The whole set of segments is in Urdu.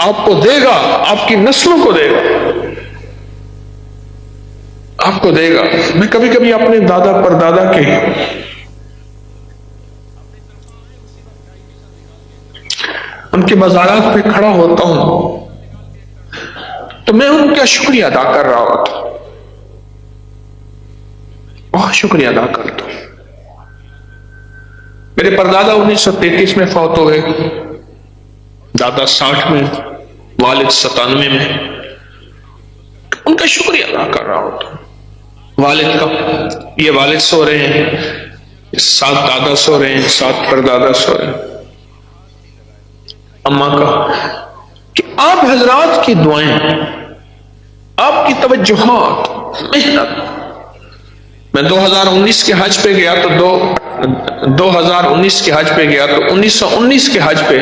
آپ کو دے گا، آپ کی نسلوں کو دے گا، آپ کو دے گا۔ میں کبھی کبھی اپنے دادا پردادا کے ان کے مزارات پہ کھڑا ہوتا ہوں تو میں ان کا شکریہ ادا کر رہا ہوتا ہوں، بہت شکریہ ادا کرتا ہوں۔ میرے پردادا 1933 میں فوت ہوئے، دادا 60 میں، والد 97 میں۔ ان کا شکریہ ادا کر رہا ہوتا ہوں، والد کا۔ یہ والد سو رہے ہیں، 7 دادا سو رہے ہیں، 7 پردادا سو رہے ہیں، اماں کا، کہ آپ حضرات کی دعائیں، آپ کی توجہات، محنت۔ میں 2019 کے حج پہ گیا تو 2019 کے حج پہ گیا تو 1919 کے حج پہ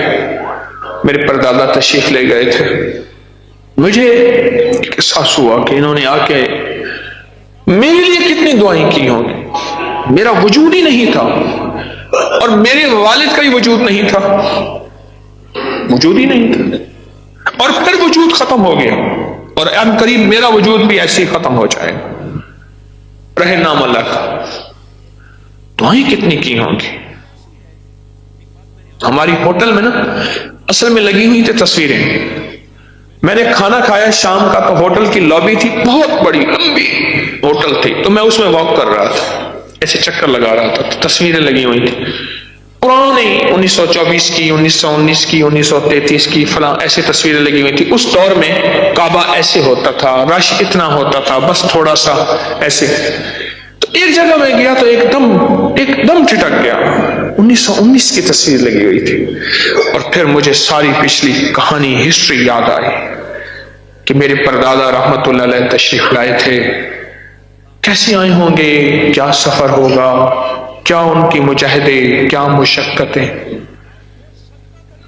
میرے پردادا تشریف لے گئے تھے۔ مجھے احساس ہوا کہ انہوں نے آ کے میرے لیے کتنی دعائیں کی ہوں گی۔ میرا وجود ہی نہیں تھا اور میرے والد کا ہی وجود نہیں تھا، وجود ہی نہیں تھا، اور پھر وجود ختم ہو گیا، اور ان قریب میرا وجود بھی ایسے ہی ختم ہو جائے، رہے نام اللہ کا۔ دعائیں کتنی کی ہوں گی۔ ہماری ہوٹل میں نا اصل میں لگی ہوئی تھی تصویریں۔ میں نے کھانا کھایا شام کا تو ہوٹل کی لابی تھی، بہت بڑی لمبی ہوٹل تھی، تو میں اس میں واک کر رہا تھا، ایسے چکر لگا رہا تھا، تو تصویریں لگی ہوئی تھی پرانی، 1924 کی، 1919 کی، 1933 کی، فلاں ایسے تصویریں لگی ہوئی تھی۔ اس دور میں کعبہ ایسے ہوتا تھا، رش اتنا ہوتا تھا، بس تھوڑا سا ایسے۔ تو ایک جگہ میں گیا تو ایک دم ٹھٹک گیا، 1919 کی تصویر لگی ہوئی تھی، اور پھر مجھے ساری پچھلی کہانی، ہسٹری یاد آئی کہ میرے پردادا رحمت اللہ علیہ تشریف لائے تھے، کیسے آئے ہوں گے، کیا سفر ہوگا، کیا ان کی مجاہدے، کیا مشقتیں۔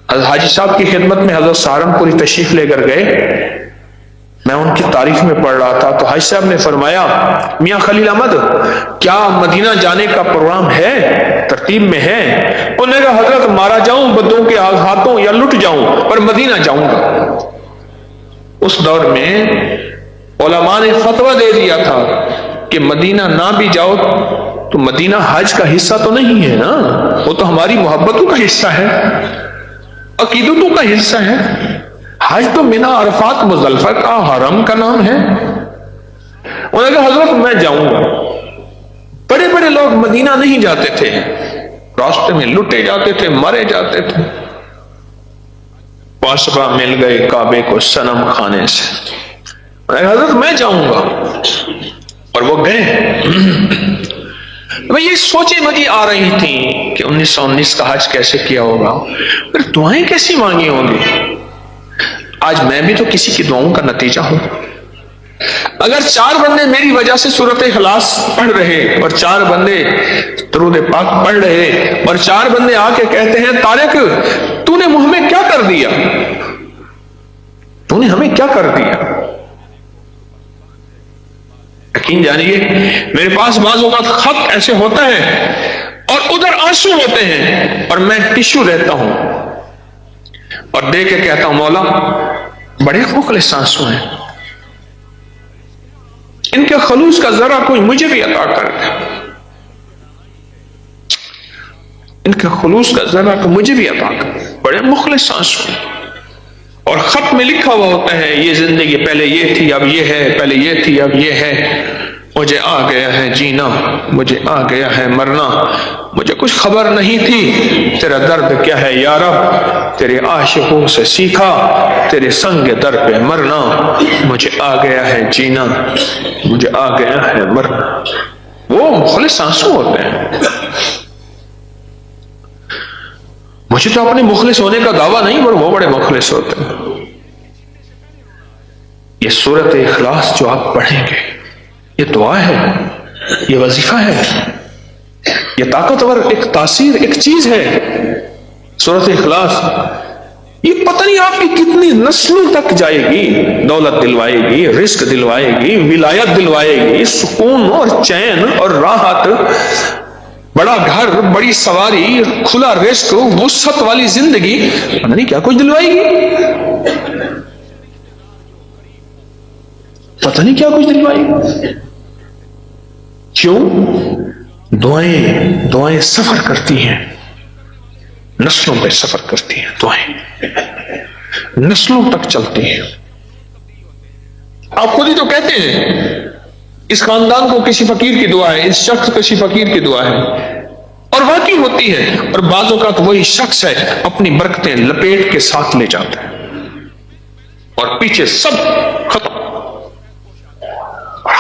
حاجی صاحب کی خدمت میں حضرت سہارنپوری تشریف لے کر گئے، میں ان کی تاریخ میں پڑھ رہا تھا تو حاجی صاحب نے فرمایا، میاں خلیل احمد کیا مدینہ جانے کا پروگرام ہے، ترتیب میں ہے؟ انہوں نے کہا حضرت مارا جاؤں بدوں کے ہاتھوں یا لٹ جاؤں پر مدینہ جاؤں گا۔ اس دور میں علماء نے فتویٰ دے دیا تھا کہ مدینہ نہ بھی جاؤ تو مدینہ حج کا حصہ تو نہیں ہے نا، وہ تو ہماری محبتوں کا حصہ ہے، عقیدتوں کا حصہ ہے۔ حج تو مینا عرفات مزدلفہ کا حرم کا نام ہے۔ انہوں نے کہا حضرت میں جاؤں گا۔ بڑے بڑے لوگ مدینہ نہیں جاتے تھے، راستے میں لٹے جاتے تھے، مرے جاتے تھے۔ واسبہ مل گئے کعبے کو صنم خانے سے، انہوں نے کہا حضرت میں جاؤں گا، اور وہ گئے۔ میں یہ سوچیں مجھے آ رہی تھی کہ 1919 کا حج کیسے کیا ہوگا، پھر دعائیں کیسی مانگی ہوں گی۔ آج میں بھی تو کسی کی دعاؤں کا نتیجہ ہوں۔ اگر 4 بندے میری وجہ سے سورۃ اخلاص پڑھ رہے، اور 4 بندے درود پاک پڑھ رہے، اور 4 بندے آ کے کہتے ہیں طارق تو نے ہمیں کیا کر دیا، تو نے ہمیں کیا کر دیا، یقین جانیے میرے پاس بعض اوقات خط ایسے ہوتا ہے اور ادھر آنسو ہوتے ہیں، اور میں ٹشو لیتا ہوں اور دے کے کہتا ہوں مولا بڑے مخلص آنسو ہیں، ان کے خلوص کا ذرا کوئی مجھے بھی عطا کر دے، ان کے خلوص کا ذرا کو مجھے بھی عطا کر دے، بڑے مخلص آنسو۔ اور خط میں لکھا ہوا ہوتا ہے یہ زندگی پہلے یہ تھی اب یہ ہے، پہلے یہ تھی اب یہ ہے، مجھے آ گیا ہے جینا، مجھے آ گیا ہے مرنا، مجھے کچھ خبر نہیں تھی تیرا درد کیا ہے یا رب، تیرے عاشقوں سے سیکھا تیرے سنگ در پہ مرنا، مجھے آ گیا ہے جینا، مجھے آ گیا ہے مرنا۔ وہ مخلص آنسو ہوتے ہیں۔ مجھے تو اپنے مخلص ہونے کا دعویٰ نہیں، پر وہ بڑے مخلص ہوتے ہیں۔ یہ سورۃ اخلاص جو آپ پڑھیں گے، یہ دعا ہے، یہ وظیفہ ہے، یہ طاقتور ایک تاثیر ایک چیز ہے۔ سورۃ اخلاص یہ پتہ نہیں آپ کی کتنی نسلوں تک جائے گی، دولت دلوائے گی، رزق دلوائے گی، ولایت دلوائے گی، سکون اور چین اور راحت، بڑا گھر، بڑی سواری، کھلا رزق، وسعت والی زندگی، پتہ نہیں کیا کچھ دلوائے گی۔ پتہ نہیں کیا کچھ دلوائی. کیوں؟ دعائیں سفر کرتی ہیں، نسلوں پہ سفر کرتی ہیں. دعائیں نسلوں تک چلتی ہیں. آپ خود ہی تو کہتے ہیں اس خاندان کو کسی فقیر کی دعا ہے، اس شخص کو کسی فقیر کی دعا ہے، اور واقعی ہوتی ہے. اور بعض اوقات وہی شخص ہے اپنی برکتیں لپیٹ کے ساتھ لے جاتا ہے اور پیچھے سب ختم،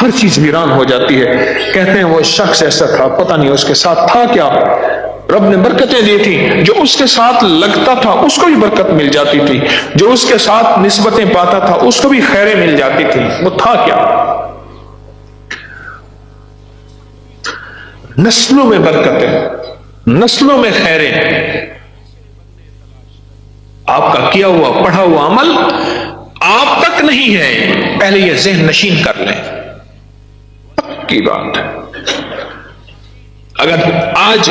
ہر چیز ویران ہو جاتی ہے. کہتے ہیں وہ شخص ایسا تھا، پتہ نہیں اس کے ساتھ تھا کیا، رب نے برکتیں دی تھی، جو اس کے ساتھ لگتا تھا اس کو بھی برکت مل جاتی تھی، جو اس کے ساتھ نسبتیں پاتا تھا اس کو بھی خیریں مل جاتی تھی. وہ تھا کیا؟ نسلوں میں برکتیں، نسلوں میں خیریں. آپ کا کیا ہوا پڑھا ہوا عمل آپ تک نہیں ہے، پہلے یہ ذہن نشین کر لیں. کی بات ہے. اگر آج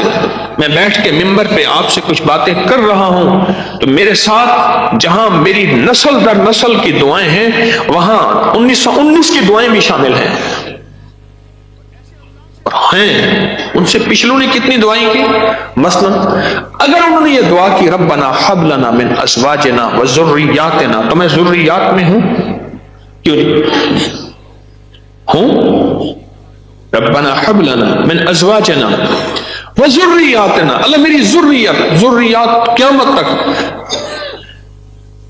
میں بیٹھ کے ممبر پہ آپ سے کچھ باتیں کر رہا ہوں تو میرے ساتھ جہاں میری نسل در نسل کی دعائیں ہیں وہاں 1919 کی دعائیں بھی شامل ہیں. ان سے پچھلوں نے کتنی دعائیں کی. مثلا اگر انہوں نے یہ دعا کی ربنا ہب لنا من ازواجنا وذریاتنا، تو میں ذریات میں ہوں کیوں نہیں ہوں؟ ربنا ہب لنا من ازواجنا وذریاتنا، اللہ میری ذریات قیامت تک.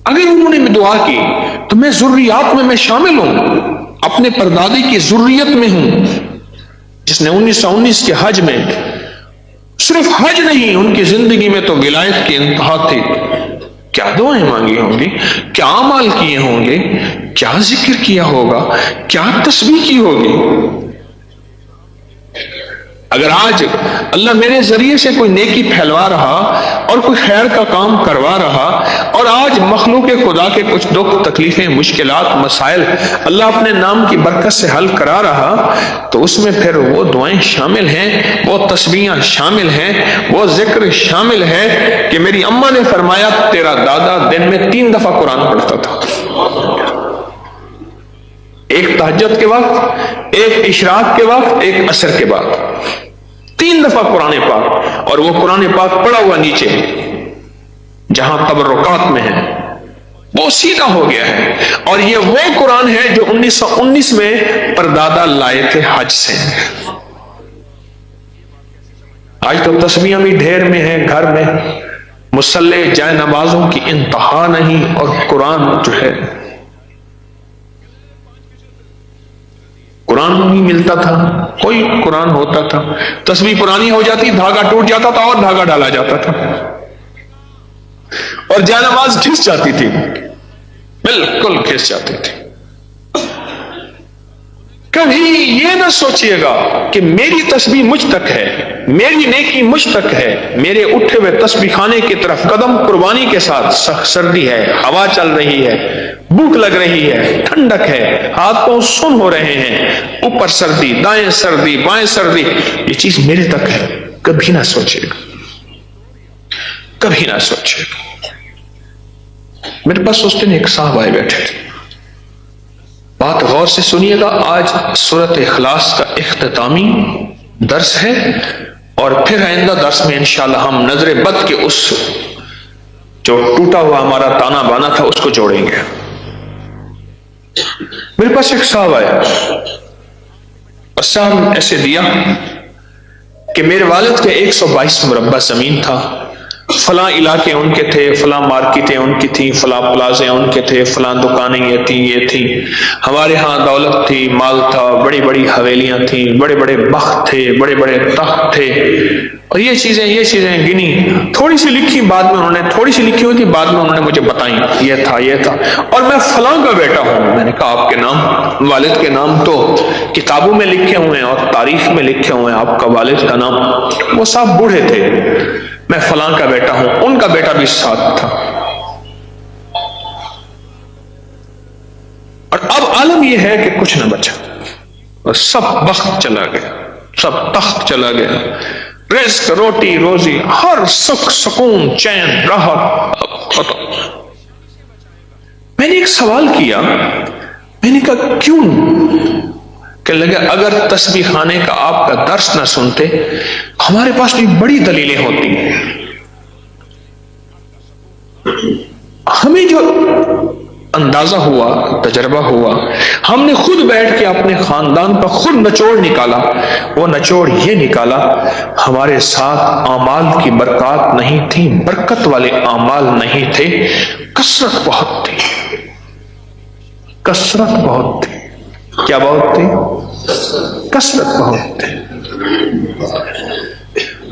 اگر انہوں نے دعا کی تو میں ذریات میں شامل ہوں، اپنے پردادی کی ذریت میں ہوں، جس نے 1919 کے حج میں صرف حج نہیں، ان کی زندگی میں تو ولایت کی انتہا تھی. کیا دعائیں مانگی ہوں گی، کیا اعمال کیے ہوں گے، کیا ذکر کیا ہوگا، کیا تسبیح کی ہوگی. اگر آج اللہ میرے ذریعے سے کوئی نیکی پھیلوا رہا اور کوئی خیر کا کام کروا رہا اور آج مخلوق خدا کے کچھ دکھ تکلیفیں مشکلات مسائل اللہ اپنے نام کی برکت سے حل کرا رہا، تو اس میں پھر وہ دعائیں شامل ہیں، وہ تسبیحاں شامل ہیں، وہ ذکر شامل ہے کہ میری اماں نے فرمایا تیرا دادا دن میں 3 دفعہ قرآن پڑھتا تھا. ایک تہجد کے وقت، ایک اشراق کے وقت، ایک عصر کے بعد 3 دفعہ قرآن پاک. اور وہ قرآن پاک پڑا ہوا نیچے جہاں تبرکات میں ہے وہ سیدھا ہو گیا ہے. اور یہ وہ قرآن ہے جو 1919 میں پردادا لائے تھے حج سے. آج تو تسبیحاں بھی ڈھیر میں ہیں گھر میں، مصلی جائے نمازوں کی انتہا نہیں، اور قرآن جو ہے قرآن نہیں ملتا تھا. کوئی قرآن ہوتا تھا، تسبیح پرانی ہو جاتی، دھاگا ٹوٹ جاتا تھا اور دھاگا ڈالا جاتا تھا اور جائے نماز گھس جاتی تھی، بالکل گھس جاتی تھی. کبھی یہ نہ سوچئے گا کہ میری تسبیح مجھ تک ہے، میری نیکی مجھ تک ہے. میرے اٹھے ہوئے تسبیح خانے کی طرف قدم قربانی کے ساتھ، سردی ہے، ہوا چل رہی ہے، بھوک لگ رہی ہے، ٹھنڈک ہے، ہاتھ پاؤں سن ہو رہے ہیں، اوپر سردی، دائیں سردی، بائیں سردی، یہ چیز میرے تک ہے. کبھی نہ سوچے گا، کبھی نہ سوچے گا. میرے پاس اس دن ایک صاحب آئے بیٹھے تھے، بات غور سے سنیے گا. آج سورۃ اخلاص کا اختتامی درس ہے اور پھر آئندہ درس میں انشاءاللہ ہم نظر بد کے اس جو ٹوٹا ہوا ہمارا تانا بانا تھا اس کو جوڑیں گے. میرے پاس ایک صاحب آیا اور صاحب ایسے دیا کہ میرے والد کے 122 مربع زمین تھا، فلاں علاقے ان کے تھے، فلاں مارکیٹیں ان کی تھیں، فلاں پلازے ان کے تھے، فلاں دکانیں یہ تھیں. ہمارے ہاں دولت تھی، مال تھا، بڑی بڑی حویلیاں تھیں، بڑے بڑے بخت تھے، بڑے بڑے تخت تھے. اور یہ چیزیں گنی، تھوڑی سی لکھی بعد میں انہوں نے، تھوڑی سی لکھی ہوئی تھی بعد میں انہوں نے مجھے بتائیں یہ تھا. اور میں فلاں کا بیٹا ہوں. میں نے کہا آپ کے نام، والد کے نام تو کتابوں میں لکھے ہوئے ہیں اور تاریخ میں لکھے ہوئے ہیں، آپ کا والد کا نام. وہ صاحب بوڑھے تھے. میں فلاں کا بیٹا ہوں. ان کا بیٹا بھی ساتھ تھا. اور اب عالم یہ ہے کہ کچھ نہ بچا اور سب بخت چلا گیا، سب تخت چلا گیا، رزق، روٹی روزی، ہر سکھ سکون چین راحت ختم. میں نے ایک سوال کیا میں نے کہا کیوں؟ کہ لگا اگر تسبیح خانے کا آپ کا درس نہ سنتے ہمارے پاس بھی بڑی دلیلیں ہوتی ہیں. ہمیں جو اندازہ ہوا، تجربہ ہوا، ہم نے خود بیٹھ کے اپنے خاندان پر خود نچوڑ نکالا. وہ نچوڑ یہ نکالا ہمارے ساتھ اعمال کی برکات نہیں تھی، برکت والے اعمال نہیں تھے، کثرت بہت تھی. کثرت بہت تھی. کیا بہت تھی؟ کثرت بہت تھی.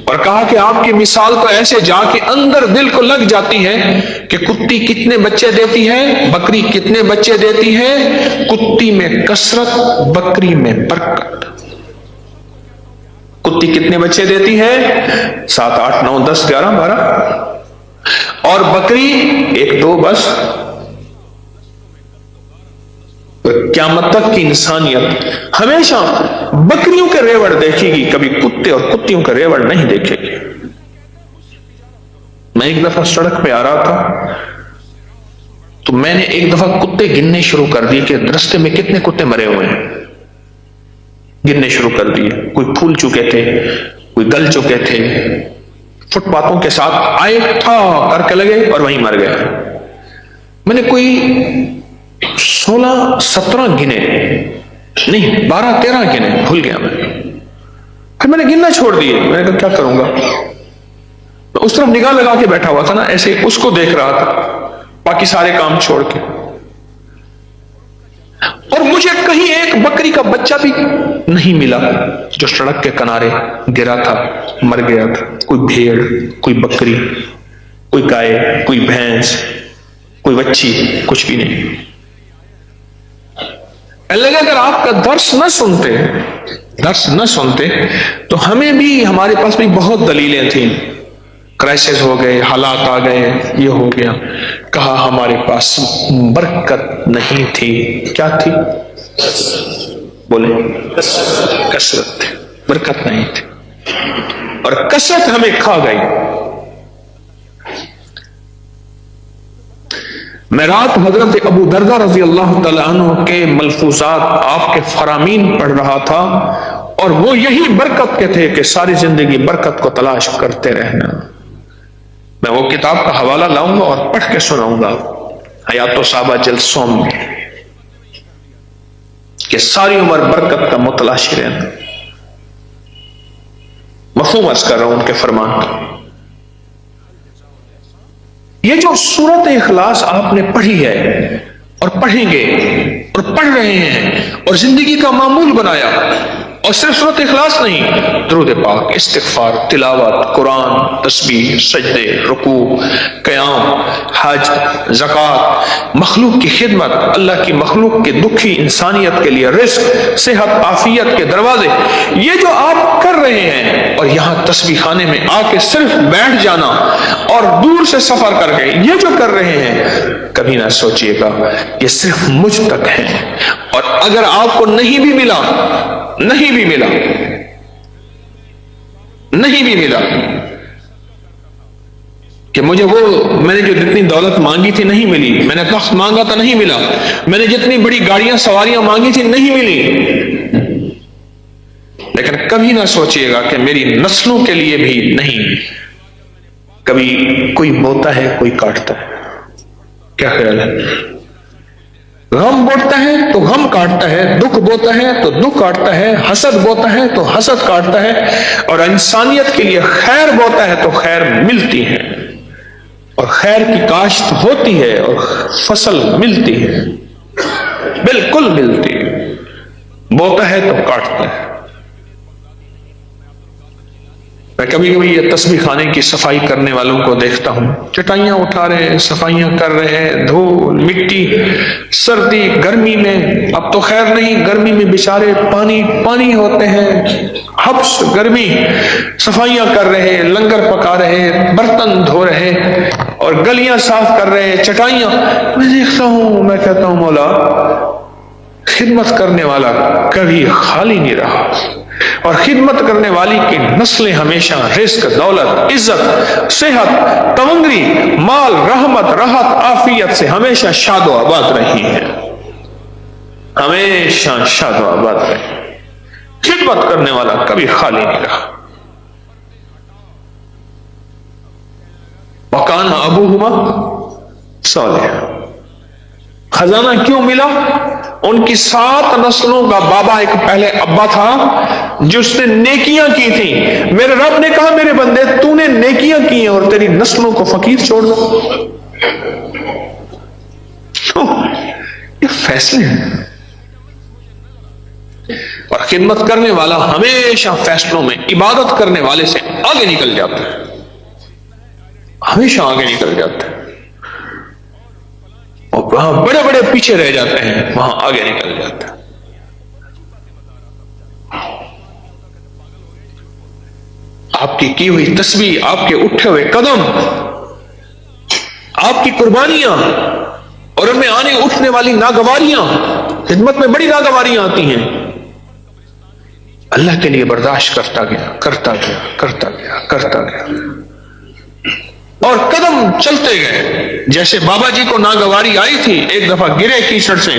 اور کہا کہ آپ کی مثال تو ایسے جا کے اندر دل کو لگ جاتی ہے کہ کتی کتنے بچے دیتی ہے، بکری کتنے بچے دیتی ہے. کتی میں کثرت، بکری میں برکت. کتی کتنے بچے دیتی ہے؟ 7 8 9 10 11 12. اور بکری 1 2 بس. قیامت تک کی انسانیت ہمیشہ بکریوں کے ریوڑ دیکھے گی، کبھی کتے اور کتیوں کے ریوڑ نہیں دیکھے گی. میں ایک دفعہ سڑک پہ آ رہا تھا تو میں نے ایک دفعہ کتے گننے شروع کر دیے کہ رستے میں کتنے کتے مرے ہوئے ہیں. گننے شروع کر دیے. کوئی پھول چکے تھے، کوئی گل چکے تھے، فٹ پاتھوں کے ساتھ آئے تھا کر کے لگے اور وہیں مر گئے. میں نے کوئی 16 17 گنے، نہیں 12 13 گنے، بھول گیا میں. پھر میں نے گننا چھوڑ دیے. میں نے کہا کیا کروں گا. اس طرف نگاہ لگا کے بیٹھا ہوا تھا نا، ایسے اس کو دیکھ رہا تھا باقی سارے کام چھوڑ کے. اور مجھے کہیں ایک بکری کا بچہ بھی نہیں ملا جو سڑک کے کنارے گرا تھا، مر گیا تھا. کوئی بھیڑ، کوئی بکری، کوئی گائے، کوئی بھینس، کوئی بچی، کچھ بھی نہیں. اللہ اگر آپ کا درس نہ سنتے تو ہمیں بھی، ہمارے پاس بھی بہت دلیلیں تھیں. کرائسس ہو گئے، حالات آ گئے، یہ ہو گیا. کہا ہمارے پاس برکت نہیں تھی. کیا تھی؟ بولے کثرت تھی، برکت نہیں تھی. اور کثرت ہمیں کھا گئی. میں رات حضرت ابو دردہ رضی اللہ تعالیٰ عنہ کے ملفوظات، آپ کے فرامین پڑھ رہا تھا، اور وہ یہی برکت کے تھے کہ ساری زندگی برکت کو تلاش کرتے رہنا. میں وہ کتاب کا حوالہ لاؤں گا اور پڑھ کے سناؤں گا حیات و صحابہ جلسوں میں، کہ ساری عمر برکت کا متلاشی رہنا. مفہوم عرض کر رہا ہوں ان کے فرمان کا. یہ جو سورت اخلاص آپ نے پڑھی ہے اور پڑھیں گے اور پڑھ رہے ہیں اور زندگی کا معمول بنایا، اور صرف سورت اخلاص نہیں، درود پاک، استغفار، تلاوت، قرآن، تسبیح، سجدے، رکوع، قیام، حج، زکوٰۃ، مخلوق کی خدمت، اللہ کی مخلوق کے دکھی انسانیت کے لیے رزق، صحت، عافیت کے دروازے، یہ جو آپ کر رہے ہیں، اور یہاں تسبیح خانے میں آ کے صرف بیٹھ جانا اور دور سے سفر کر کے یہ جو کر رہے ہیں، کبھی نہ سوچئے گا یہ صرف مجھ تک ہے. اور اگر آپ کو نہیں بھی ملا کہ مجھے وہ، میں نے جو جتنی دولت مانگی تھی نہیں ملی، میں نے تخت مانگا تھا نہیں ملا، میں نے جتنی بڑی گاڑیاں سواریاں مانگی تھی نہیں ملی، لیکن کبھی نہ سوچئے گا کہ میری نسلوں کے لیے بھی نہیں. کبھی کوئی بوتا ہے، کوئی کاٹتا ہے. کیا خیال ہے؟ غم بوتا ہے تو غم کاٹتا ہے، دکھ بوتا ہے تو دکھ کاٹتا ہے، حسد بوتا ہے تو حسد کاٹتا ہے، اور انسانیت کے لیے خیر بوتا ہے تو خیر ملتی ہے، اور خیر کی کاشت ہوتی ہے اور فصل ملتی ہے، بالکل ملتی ہے. بوتا ہے تو کاٹتا ہے. میں کبھی کبھی یہ تسبیح خانے کی صفائی کرنے والوں کو دیکھتا ہوں، چٹائیاں اٹھا رہے ہیں، صفائیاں کر رہے ہیں، دھول مٹی، سردی گرمی میں، اب تو خیر نہیں، گرمی میں بیچارے پانی ہوتے ہیں، حبس گرمی، صفائیاں کر رہے ہیں، لنگر پکا رہے ہیں، برتن دھو رہے ہیں، اور گلیاں صاف کر رہے ہیں، چٹائیاں. میں دیکھتا ہوں، میں کہتا ہوں مولا، خدمت کرنے والا کبھی خالی نہیں رہا، اور خدمت کرنے والی کی نسلیں ہمیشہ رزق، دولت، عزت، صحت، تونگری، مال، رحمت، راحت، عافیت سے ہمیشہ شاد و آباد رہی ہیں. ہمیشہ شاد و آباد رہے. خدمت کرنے والا کبھی خالی نہیں رہا. وَكَانَ أَبُوهُمَا صَالِحًا. خزانہ کیوں ملا؟ ان کی 7 نسلوں کا بابا ایک پہلے ابا تھا جس نے نیکیاں کی تھیں. میرے رب نے کہا میرے بندے تو نے نیکیاں کی ہیں اور تیری نسلوں کو فقیر چھوڑ دو. یہ فیصلے ہیں. اور خدمت کرنے والا ہمیشہ فیصلوں میں عبادت کرنے والے سے آگے نکل جاتا ہے. ہمیشہ آگے نکل جاتا ہے. اور وہاں بڑے بڑے پیچھے رہ جاتے ہیں, وہاں آگے نکل جاتا ہے. آپ کی ہوئی تسبیح, آپ کے اٹھے ہوئے قدم, آپ کی قربانیاں اور ان میں آنے اٹھنے والی ناگواریاں, خدمت میں بڑی ناگواریاں آتی ہیں, اللہ کے لیے برداشت کرتا گیا کرتا گیا کرتا گیا کرتا گیا اور قدم چلتے گئے. جیسے بابا جی کو ناگواری آئی تھی, ایک دفعہ گرے کیچڑ سے,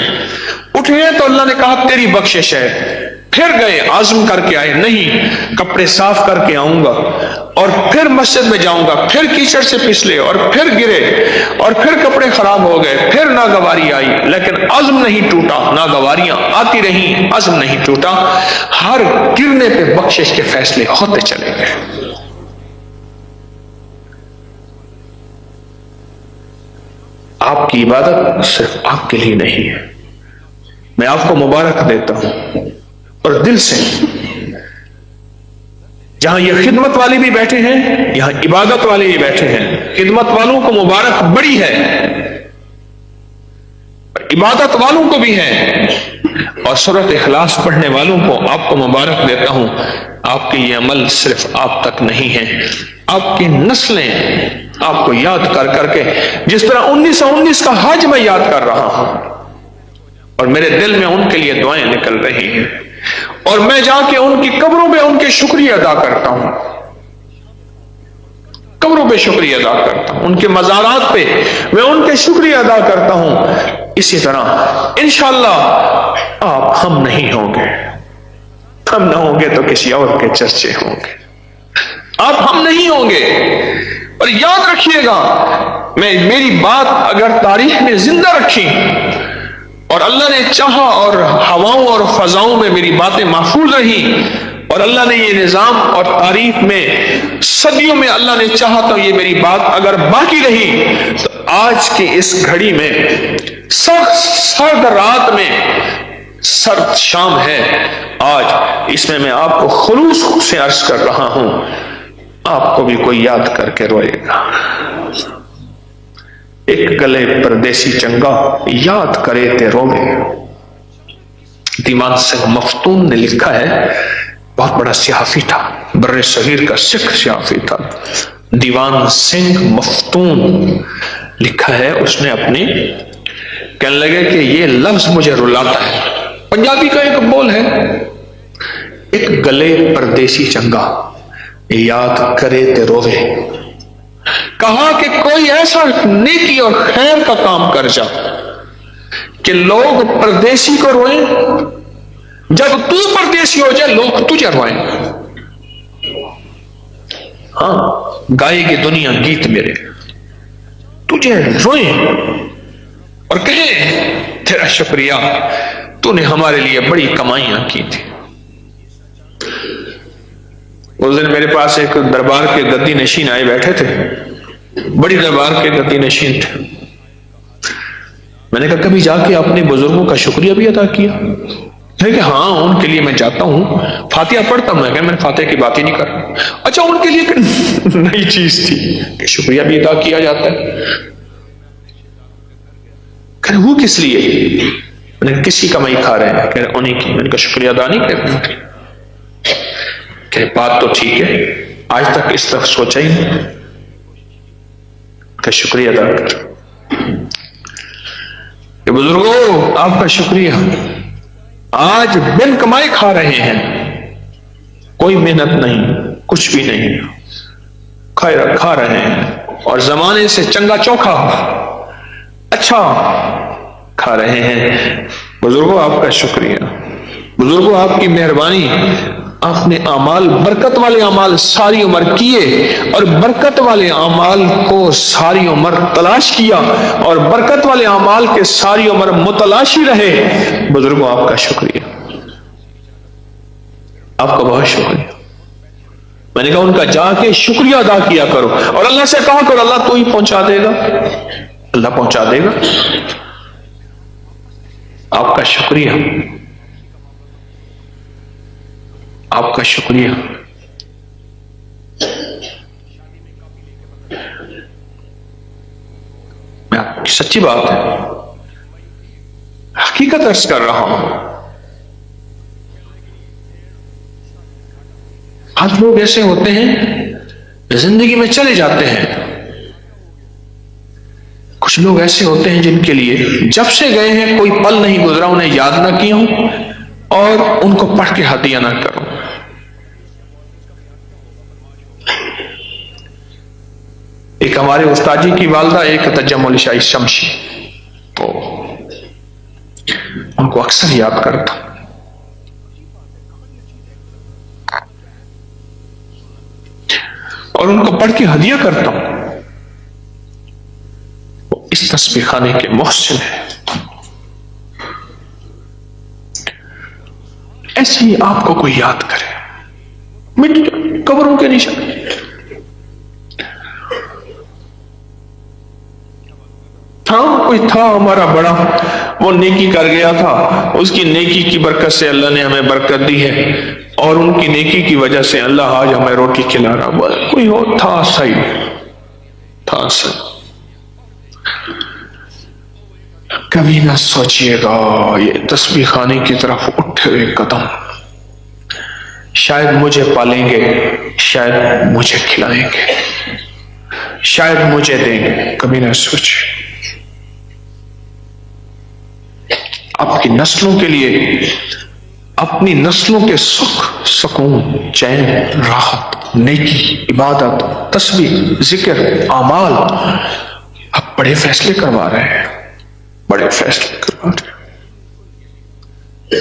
اٹھے تو اللہ نے کہا تیری بخشش ہے. پھر گئے, عزم کر کے آئے, نہیں کپڑے صاف کر کے آؤں گا اور پھر مسجد میں جاؤں گا. پھر کیچڑ سے پھسلے اور پھر گرے اور پھر کپڑے خراب ہو گئے, پھر ناگواری آئی لیکن عزم نہیں ٹوٹا. ناگواریاں آتی رہیں, عزم نہیں ٹوٹا. ہر گرنے پہ بخشش کے فیصلے ہوتے چلے گئے. آپ کی عبادت صرف آپ کے لیے نہیں ہے. میں آپ کو مبارک دیتا ہوں اور دل سے. جہاں یہ خدمت والے بھی بیٹھے ہیں, یہاں عبادت والے بھی بیٹھے ہیں. خدمت والوں کو مبارک بڑی ہے, عبادت والوں کو بھی ہے, اور سورۃ اخلاص پڑھنے والوں کو آپ کو مبارک دیتا ہوں. آپ کے یہ عمل صرف آپ تک نہیں ہے, آپ کی نسلیں آپ کو یاد کر کر کے, جس طرح 1919 کا حج میں یاد کر رہا ہوں اور میرے دل میں ان کے لیے دعائیں نکل رہی ہیں, اور میں جا کے ان کی قبروں پہ ان کے شکریہ ادا کرتا ہوں, قبروں پہ شکریہ ادا کرتا ہوں, ان کے مزارات پہ میں ان کے شکریہ ادا کرتا ہوں. اسی طرح انشاءاللہ آپ ہم نہیں ہوں گے, ہم نہ ہوں گے تو کسی اور کے چرچے ہوں گے. آپ ہم نہیں ہوں گے. اور یاد رکھیے گا, میری بات اگر تاریخ نے زندہ رکھی اور اللہ نے چاہا اور ہواؤں اور فضاؤں میں میری باتیں محفوظ رہی, اور اللہ نے یہ نظام اور تاریخ میں صدیوں میں اللہ نے چاہا تو یہ میری بات اگر باقی رہی, تو آج کی اس گھڑی میں سرد رات میں سرد شام ہے آج, اس میں آپ کو خلوص سے عرض کر رہا ہوں, آپ کو بھی کوئی یاد کر کے روئے گا. ایک گلے پردیسی چنگا یاد کرے تے روے. دیوان سنگھ مفتون نے لکھا ہے, بہت بڑا صحافی تھا, بر صغیر کا سکھ صحافی تھا. دیوان سنگھ مفتون لکھا ہے, اس نے اپنی کہنے لگے کہ یہ لفظ مجھے رلاتا ہے. پنجابی کا ایک بول ہے, ایک گلے پردیسی چنگا یاد کرے تے روے. کہا کہ کوئی ایسا نیکی اور خیر کا کام کر جا کہ لوگ پردیسی کو روئیں, جب تو پردیسی ہو جائے لوگ تجھے روئیں. ہاں گائے گی دنیا گیت میرے, تجھے روئیں اور کہیں تیرا شکریہ, تو نے ہمارے لیے بڑی کمائیاں کی تھی. اس دن میرے پاس ایک دربار کے گدی نشین آئے بیٹھے تھے, بڑی دربار کے گدی نشین تھے. میں نے کہا کبھی جا کے اپنے بزرگوں کا شکریہ بھی ادا کیا؟ کہ ہاں ان کے لیے میں جاتا ہوں, فاتحہ پڑھتا ہوں. میں فاتحہ کی بات ہی نہیں کر رہا. اچھا ان کے لیے نئی چیز تھی کہ شکریہ بھی ادا کیا جاتا ہے. کہ وہ کس لیے؟ میں نے کسی کمائی کھا رہے ہیں, کہ انہیں کی. میں نے کہا شکریہ ادا نہیں کرتے. کہ بات تو ٹھیک ہے, آج تک اس طرف سوچا ہی نہیں کہ شکریہ ادا کر. کہ بزرگوں آپ کا شکریہ, آج بن کمائے کھا رہے ہیں, کوئی محنت نہیں, کچھ بھی نہیں, کھا رہے ہیں, اور زمانے سے چنگا چوکھا اچھا کھا رہے ہیں. بزرگوں آپ کا شکریہ، بزرگوں آپ کی مہربانی، آپ نے اعمال، برکت والے اعمال ساری عمر کیے اور برکت والے اعمال کو ساری عمر تلاش کیا اور برکت والے اعمال کے ساری عمر متلاشی رہے۔ بزرگوں آپ کا شکریہ، آپ کا بہت شکریہ۔ میں نے کہا ان کا جا کے شکریہ ادا کیا کرو اور اللہ سے کہا کرو اللہ تو ہی پہنچا دے گا، اللہ پہنچا دے گا۔ آپ کا شکریہ، آپ کا شکریہ۔ میں آپ کی سچی بات ہے، حقیقت عرض کر رہا ہوں۔ آج لوگ ایسے ہوتے ہیں زندگی میں چلے جاتے ہیں، کچھ لوگ ایسے ہوتے ہیں جن کے لیے جب سے گئے ہیں کوئی پل نہیں گزرا انہیں یاد نہ کیا ہوں اور ان کو پڑھ کے ہدیہ نہ کرو۔ ایک ہمارے استاد جی کی والدہ ایک تجمل شاہی شمشی، تو ان کو اکثر یاد کرتا ہوں۔ اور ان کو پڑھ کے ہدیہ کرتا ہوں۔ وہ اس تسبیح خانے کے محسن ہیں۔ ایسے ہی آپ کو کوئی یاد کرے، مٹ جائے قبروں کے نشان۔ کوئی تھا ہمارا بڑا، وہ نیکی کر گیا تھا، اس کی نیکی کی برکت سے اللہ نے ہمیں برکت دی ہے اور ان کی نیکی کی وجہ سے اللہ آج ہمیں روٹی کھلا رہا۔ کوئی ہو تھا صحیح، تھا صحیح۔ کبھی نہ سوچئے گا یہ تسبیح خانے کی طرف اٹھے ہوئے قدم شاید مجھے پالیں گے، شاید مجھے کھلائیں گے، شاید مجھے دیں گے۔ کبھی نہ سوچے آپ کی نسلوں کے لیے، اپنی نسلوں کے سکھ، سکون، چین، راحت، نیکی، عبادت، تسبیح، ذکر، اعمال، آپ بڑے فیصلے کروا رہے ہیں، بڑے فیصلے کروا رہے ہیں۔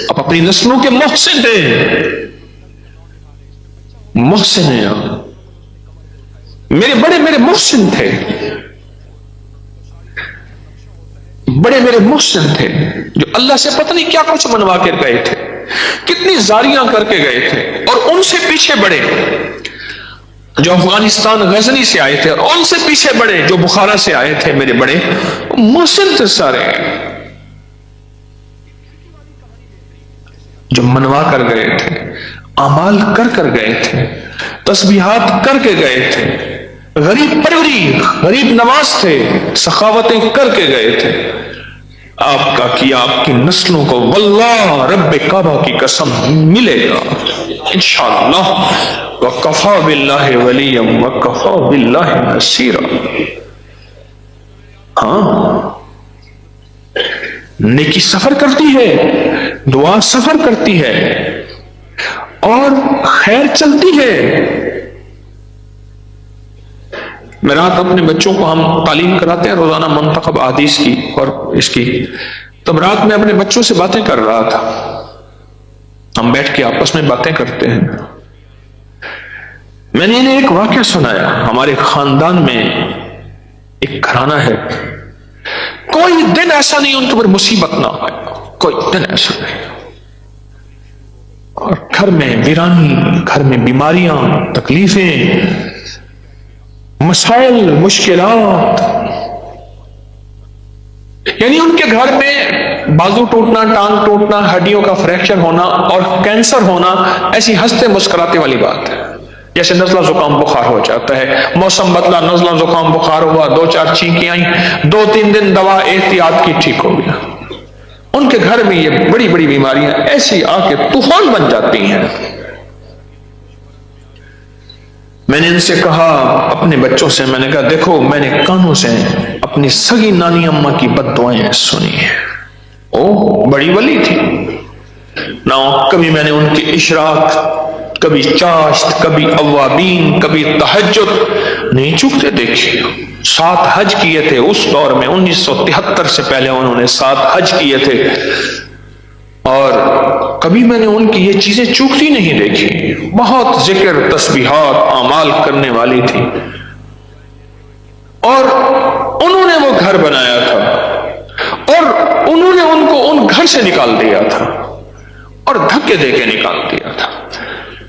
آپ اپنی نسلوں کے محسن ہیں، محسن ہیں آپ۔ میرے محسن تھے، میرے محسن تھے جو اللہ سے پتہ نہیں کیا کچھ منوا کر گئے تھے، کتنی زاریاں کر کے گئے تھے، اور ان سے پیچھے بڑے جو افغانستان غزنی سے آئے تھے، اور ان سے پیچھے بڑے جو بخارا سے آئے تھے، میرے بڑے محسن تھے سارے، جو منوا کر گئے تھے، اعمال کر گئے تھے، تسبیحات کر کے گئے تھے، غریب پروری، غریب نواز تھے، سخاوتیں کر کے گئے تھے۔ آپ کا کیا آپ کی نسلوں کو واللہ رب کعبہ کی قسم ملے گا انشاءاللہ۔ وَكَفَى بِاللَّهِ وَلِيًّا وَكَفَى بِاللَّهِ نَصِيرًا۔ ہاں، نیکی سفر کرتی ہے، دعا سفر کرتی ہے اور خیر چلتی ہے۔ میں رات اپنے بچوں کو، ہم تعلیم کراتے ہیں روزانہ منتخب احادیث کی اور اس کی، تب رات میں اپنے بچوں سے باتیں کر رہا تھا، ہم بیٹھ کے آپس میں باتیں کرتے ہیں۔ میں نے انہیں ایک واقعہ سنایا۔ ہمارے خاندان میں ایک گھرانہ ہے، کوئی دن ایسا نہیں ان کے اوپر مصیبت نہ آئے، کوئی دن ایسا نہیں، اور گھر میں ویرانی، گھر میں بیماریاں، تکلیفیں، مسائل، مشکلات، یعنی ان کے گھر میں بازو ٹوٹنا، ٹانگ ٹوٹنا، ہڈیوں کا فریکچر ہونا اور کینسر ہونا ایسی ہنستے مسکراتے والی بات ہے۔ جیسے نزلہ زکام بخار ہو جاتا ہے، موسم بدلا، نزلہ زکام بخار ہوا، 2-4 چھینکیں آئیں، 2-3 دن دوا احتیاط کی، ٹھیک ہو گیا۔ ان کے گھر میں یہ بڑی بڑی بیماریاں ایسی آ کے طوفان بن جاتی ہیں۔ میں نے ان سے کہا، اپنے بچوں سے میں نے کہا دیکھو، میں نے کانوں سے اپنی سگی نانی اماں کی بد دعائیں سنی ہیں، او بڑی ولی تھی نہ، کبھی میں نے ان کی اشراق، کبھی چاشت، کبھی اوابین، کبھی تہجد نہیں چکتے دیکھے۔ 7 حج کیے تھے اس دور میں، 1973 سے پہلے انہوں نے 7 حج کیے تھے۔ اور کبھی میں نے ان کی یہ چیزیں چوکتی نہیں دیکھی. بہت ذکر، تسبیحات، اعمال کرنے والی تھی، اور انہوں نے وہ گھر بنایا تھا اور انہوں نے ان کو ان گھر سے نکال دیا تھا اور دھکے دے کے نکال دیا تھا.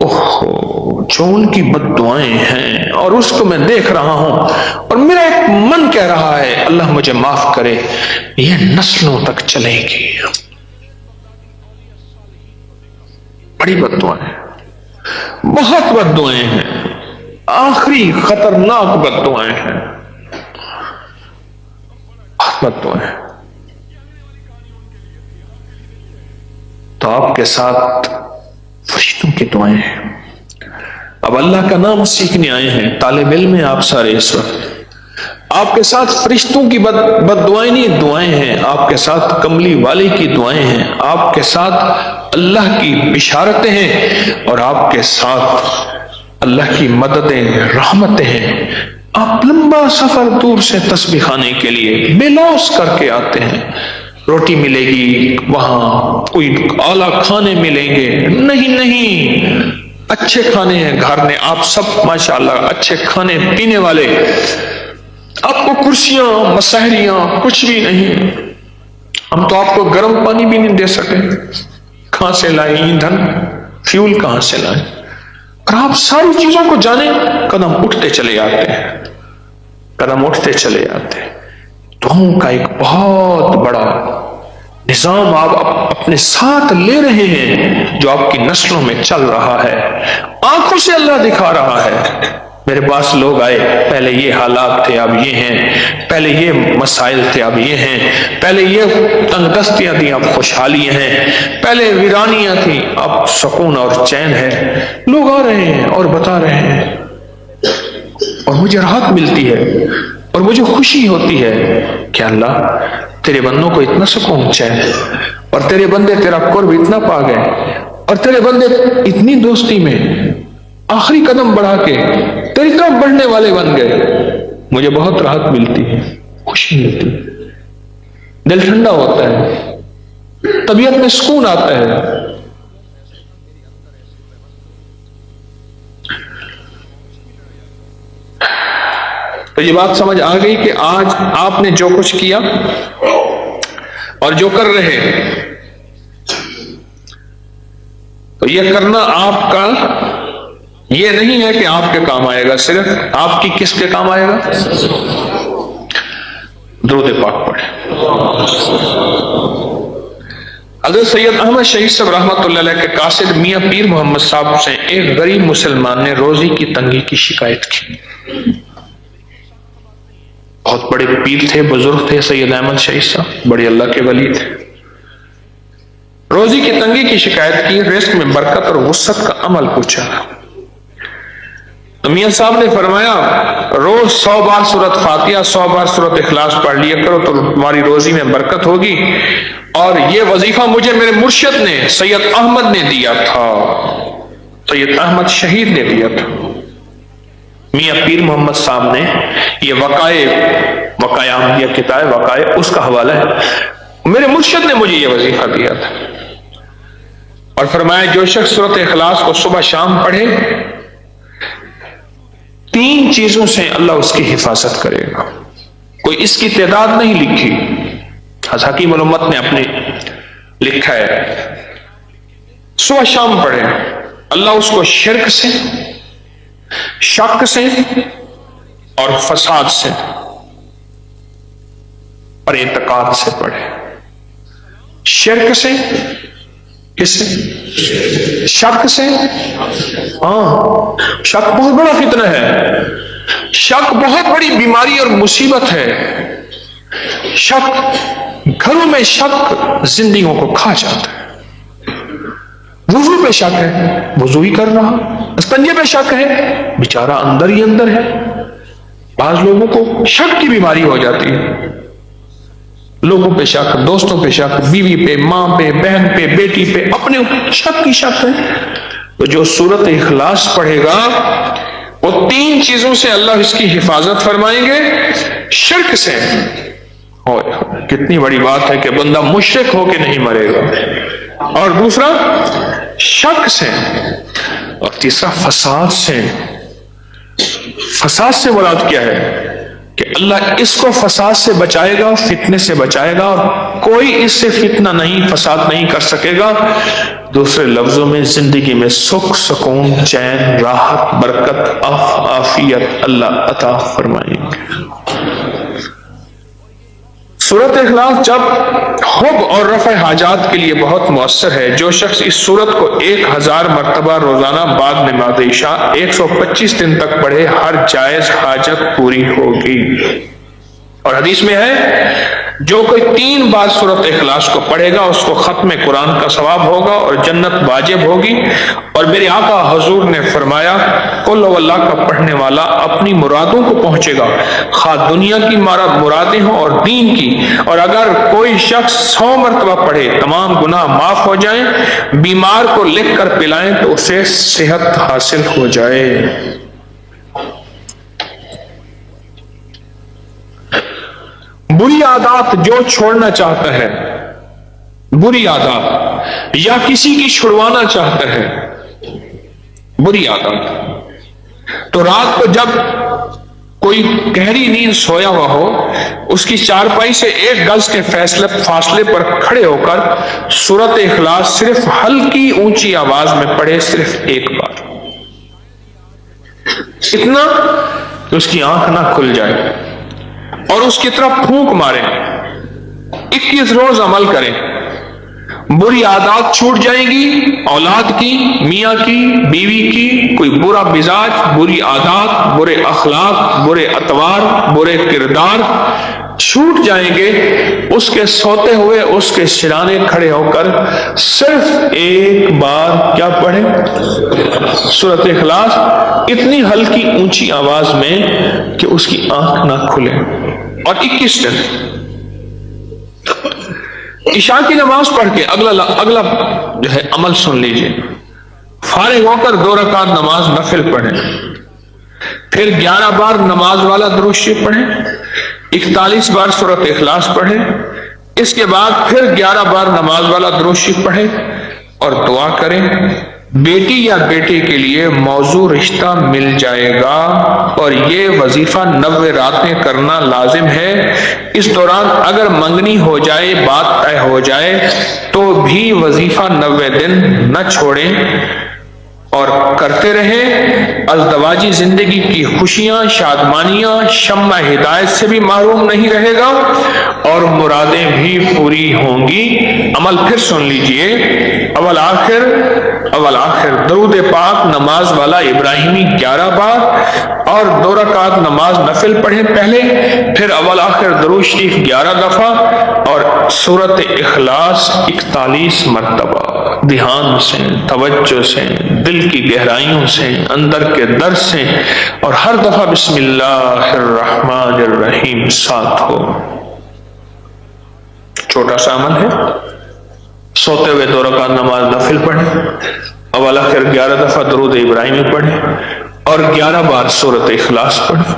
اوہ، جو ان کی بد دعائیں ہیں اور اس کو میں دیکھ رہا ہوں اور میرا ایک من کہہ رہا ہے اللہ مجھے معاف کرے، یہ نسلوں تک چلے گی. بڑی بد دعائیں، بہت بد دعائیں ہیں، آخری خطرناک بد دعائیں ہیں، بہت بد دعائیں. تو آپ کے ساتھ فرشتوں کی دعائیں ہیں. اب اللہ کا نام سیکھنے آئے ہیں، طالب علم ہیں آپ سارے اس وقت. آپ کے ساتھ فرشتوں کی بد دعائیں نہیں، دعائیں ہیں. آپ کے ساتھ کملی والے کی دعائیں ہیں، آپ کے ساتھ اللہ کی بشارتیں ہیں، اور آپ کے ساتھ اللہ کی مددیں، رحمتیں ہیں. آپ لمبا سفر دور سے تسبیح خانے کے لیے بے لوث کر کے آتے ہیں. روٹی ملے گی، وہاں کوئی اعلیٰ کھانے ملیں گے، نہیں، اچھے کھانے ہیں گھر میں. آپ سب ماشاءاللہ اچھے کھانے پینے والے، آپ کو کرسیاں، مسہریاں کچھ بھی نہیں. ہم تو آپ کو گرم پانی بھی نہیں دے سکے. کہاں سے لائیں ایندھن، فیول کہاں سے لائیں؟ اور آپ ساری چیزوں کو جانیں، قدم اٹھتے چلے آتے ہیں، قدم اٹھتے چلے آتے ہیں. دعاؤں کا ایک بہت بڑا نظام آپ اپنے ساتھ لے رہے ہیں، جو آپ کی نسلوں میں چل رہا ہے. آنکھوں سے اللہ دکھا رہا ہے. میرے پاس لوگ آئے، پہلے یہ حالات تھے اب یہ ہیں، پہلے یہ مسائل تھے اب یہ ہیں، پہلے یہ تنگ دستیاں تھیں اب خوشحالیاں ہیں، پہلے ویرانیاں تھیں اب سکون اور چین ہے. لوگ آ رہے ہیں اور بتا رہے ہیں، اور مجھے راحت ملتی ہے اور مجھے خوشی ہوتی ہے کہ اللہ تیرے بندوں کو اتنا سکون چین، اور تیرے بندے تیرا قرب اتنا پا گئے، اور تیرے بندے اتنی دوستی میں آخری قدم بڑھا کے تیری طرف بڑھنے والے بن گئے. مجھے بہت راحت ملتی ہے، خوشی ملتی ہے، دل ٹھنڈا ہوتا ہے، طبیعت میں سکون آتا ہے. تو یہ بات سمجھ آ گئی کہ آج آپ نے جو کچھ کیا اور جو کر رہے، تو یہ کرنا آپ کا یہ نہیں ہے کہ آپ کے کام آئے گا، صرف آپ کی کس کے کام آئے گا؟ درود پاک پڑھیں. حضرت سید احمد شہید صاحب رحمۃ اللہ علیہ کے قاصد میاں پیر محمد صاحب سے ایک غریب مسلمان نے روزی کی تنگی کی شکایت کی. بہت بڑے پیر تھے، بزرگ تھے سید احمد شہید صاحب، بڑے اللہ کے ولی تھے. روزی کی تنگی کی شکایت کی، رزق میں برکت اور وسعت کا عمل پوچھا. تو میاں صاحب نے فرمایا روز 100 بار سورۃ فاتحہ، 100 بار سورۃ اخلاص پڑھ لیا کرو تو تمہاری روزی میں برکت ہوگی. اور یہ وظیفہ مجھے میرے مرشد نے سید احمد نے دیا تھا، سید احمد شہید نے دیا تھا. میاں پیر محمد صاحب نے یہ وقائع احمدیہ کتاب وقائع اس کا حوالہ ہے، میرے مرشد نے مجھے یہ وظیفہ دیا تھا. اور فرمایا جو شخص سورۃ اخلاص کو صبح شام پڑھے 3 چیزوں سے اللہ اس کی حفاظت کرے گا. کوئی اس کی تعداد نہیں لکھی، حکیم الامت نے اپنے لکھا ہے. صبح شام پڑھے، اللہ اس کو شرک سے، شک سے اور فساد سے اور اعتقاد سے پڑھے. شرک سے، کس سے؟ شک سے. ہاں، شک بہت بڑا فتنہ ہے، شک بہت بڑی بیماری اور مصیبت ہے. شک، گھروں میں شک زندگیوں کو کھا جاتا ہے. وضو پہ شک ہے، وضو ہی کر رہا، استنجے پہ شک ہے، بیچارہ اندر ہی اندر ہے. بعض لوگوں کو شک کی بیماری ہو جاتی ہے، لوگوں پہ شک، دوستوں پہ شک، بیوی پہ، ماں پہ، بہن پہ، بیٹی پہ، اپنے شک کی شک ہے. تو جو سورۃ اخلاص پڑھے گا وہ 3 چیزوں سے اللہ اس کی حفاظت فرمائیں گے. شرک سے، اور کتنی بڑی بات ہے کہ بندہ مشرک ہو کے نہیں مرے گا، اور دوسرا شک سے، اور تیسرا فساد سے۔ فساد سے مراد کیا ہے کہ اللہ اس کو فساد سے بچائے گا، فتنے سے بچائے گا، اور کوئی اس سے فتنہ نہیں، فساد نہیں کر سکے گا۔ دوسرے لفظوں میں زندگی میں سکھ، سکون، چین، راحت، برکت، عافیت اللہ عطا فرمائیں گے۔ سورۃ اخلاص جب حب اور رفع حاجات کے لیے بہت مؤثر ہے، جو شخص اس سورت کو 1000 مرتبہ روزانہ بعد نماز عشاء 125 دن تک پڑھے، ہر جائز حاجت پوری ہوگی۔ اور حدیث میں ہے جو کوئی 3 بار سورۃ اخلاص کو پڑھے گا اس کو ختم قرآن کا ثواب ہوگا اور جنت واجب ہوگی۔ اور میرے آقا حضور نے فرمایا قل هو اللہ کا پڑھنے والا اپنی مرادوں کو پہنچے گا، خواہ دنیا کی مرادیں ہوں اور دین کی۔ اور اگر کوئی شخص 100 مرتبہ پڑھے تمام گناہ معاف ہو جائیں، بیمار کو لکھ کر پلائیں تو اسے صحت حاصل ہو جائے۔ بری عادات جو چھوڑنا چاہتا ہے، بری عادات یا کسی کی چھڑوانا چاہتا ہے بری عادات، تو رات کو جب کوئی گہری نیند سویا ہوا ہو، اس کی چارپائی سے 1 گز کے فاصلے پر کھڑے ہو کر سورۃ اخلاص صرف ہلکی اونچی آواز میں پڑھے، صرف 1 بار، اتنا کہ اس کی آنکھ نہ کھل جائے، اور اس کی طرف پھونک مارے، 21 روز عمل کریں، بری عادات چھوٹ جائیں گی۔ اولاد کی، میاں کی، بیوی کی، کوئی برا مزاج، بری عادات، برے اخلاق، برے اطوار، برے کردار چھوٹ جائیں گے۔ اس کے سوتے ہوئے اس کے سرانے کھڑے ہو کر صرف 1 بار کیا پڑھیں؟ سورۃ اخلاص، اتنی ہلکی اونچی آواز میں کہ اس کی آنکھ نہ کھلے، اور 21 دن۔ عشاء کی نماز پڑھ کے اگلا جو ہے عمل سن لیجئے، فارغ ہو کر 2 رکعت نماز نفل پڑھیں، پھر 11 بار نماز والا درود شریف پڑھیں، 41 بار سورۃ اخلاص پڑھیں، اس کے بعد پھر 11 بار نماز والا درود شریف پڑھیں اور دعا کریں۔ بیٹی یا بیٹے کے لیے موضوع رشتہ مل جائے گا، اور یہ وظیفہ 90 راتیں کرنا لازم ہے۔ اس دوران اگر منگنی ہو جائے، بات طے ہو جائے، تو بھی وظیفہ 90 دن نہ چھوڑیں اور کرتے رہیں۔ ازدواجی زندگی کی خوشیاں، شادمانیاں، شمع ہدایت سے بھی محروم نہیں رہے گا، اور مرادیں بھی پوری ہوں گی۔ عمل پھر سن لیجئے، اول آخر درود پاک نماز والا ابراہیمی 11 بار، اور 2 رکعت نماز نفل پڑھیں پہلے، پھر اول آخر درود شریف 11 دفعہ، اور سورۃ اخلاص 41 مرتبہ، دھیان سے، توجہ سے، دل کی گہرائیوں سے، اندر کے درد سے، اور ہر دفعہ بسم اللہ الرحمن الرحیم ساتھ ہو۔ چھوٹا سا عمل ہے، سوتے ہوئے 2 رکعت نماز نفل پڑھیں، اول آخر 11 دفعہ درود ابراہیمی پڑھیں، اور 11 بار سورۃ اخلاص پڑھیں۔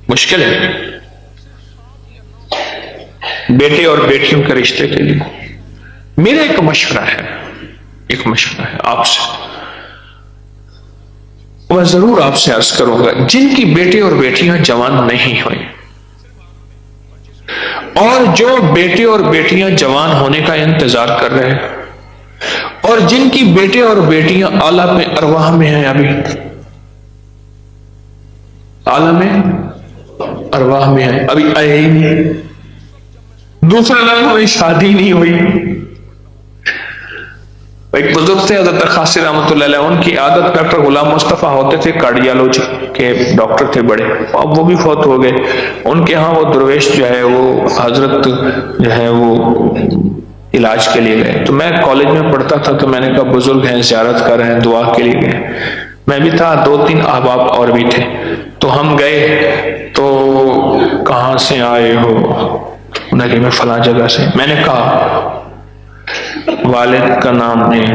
مشکل ہے؟ بیٹے اور بیٹیوں کے رشتے کے لیے میرا ایک مشورہ ہے آپ سے، میں ضرور آپ سے عرض کروں گا، جن کی بیٹے اور بیٹیاں جوان نہیں ہوئے، اور جو بیٹے اور بیٹیاں جوان ہونے کا انتظار کر رہے ہیں، اور جن کی بیٹے اور بیٹیاں عالم ارواح میں ہیں، ابھی عالم ارواح میں ہیں، ابھی آئے ہی نہیں، دوسرے لفظ میں شادی نہیں ہوئی۔ ایک بزرگ تھے حضرت خاصی رحمۃ اللہ علیہ، ان کی عادت ڈاکٹر غلام مصطفیٰ ہوتے تھے، کارڈیالوجی کے ڈاکٹر تھے بڑے، اب وہ بھی فوت ہو گئے۔ ان کے ہاں وہ درویش جو ہے وہ حضرت جو ہے وہ علاج کے لیے گئے، تو میں کالج میں پڑھتا تھا، تو میں نے کہا بزرگ ہیں، زیارت کر رہے ہیں، دعا کے لیے گئے، میں بھی تھا، 2-3 احباب اور بھی تھے، تو ہم گئے، تو کہاں سے آئے ہو؟ انہوں نے کہا میں فلاں جگہ سے۔ میں نے کہا والد کا نام میں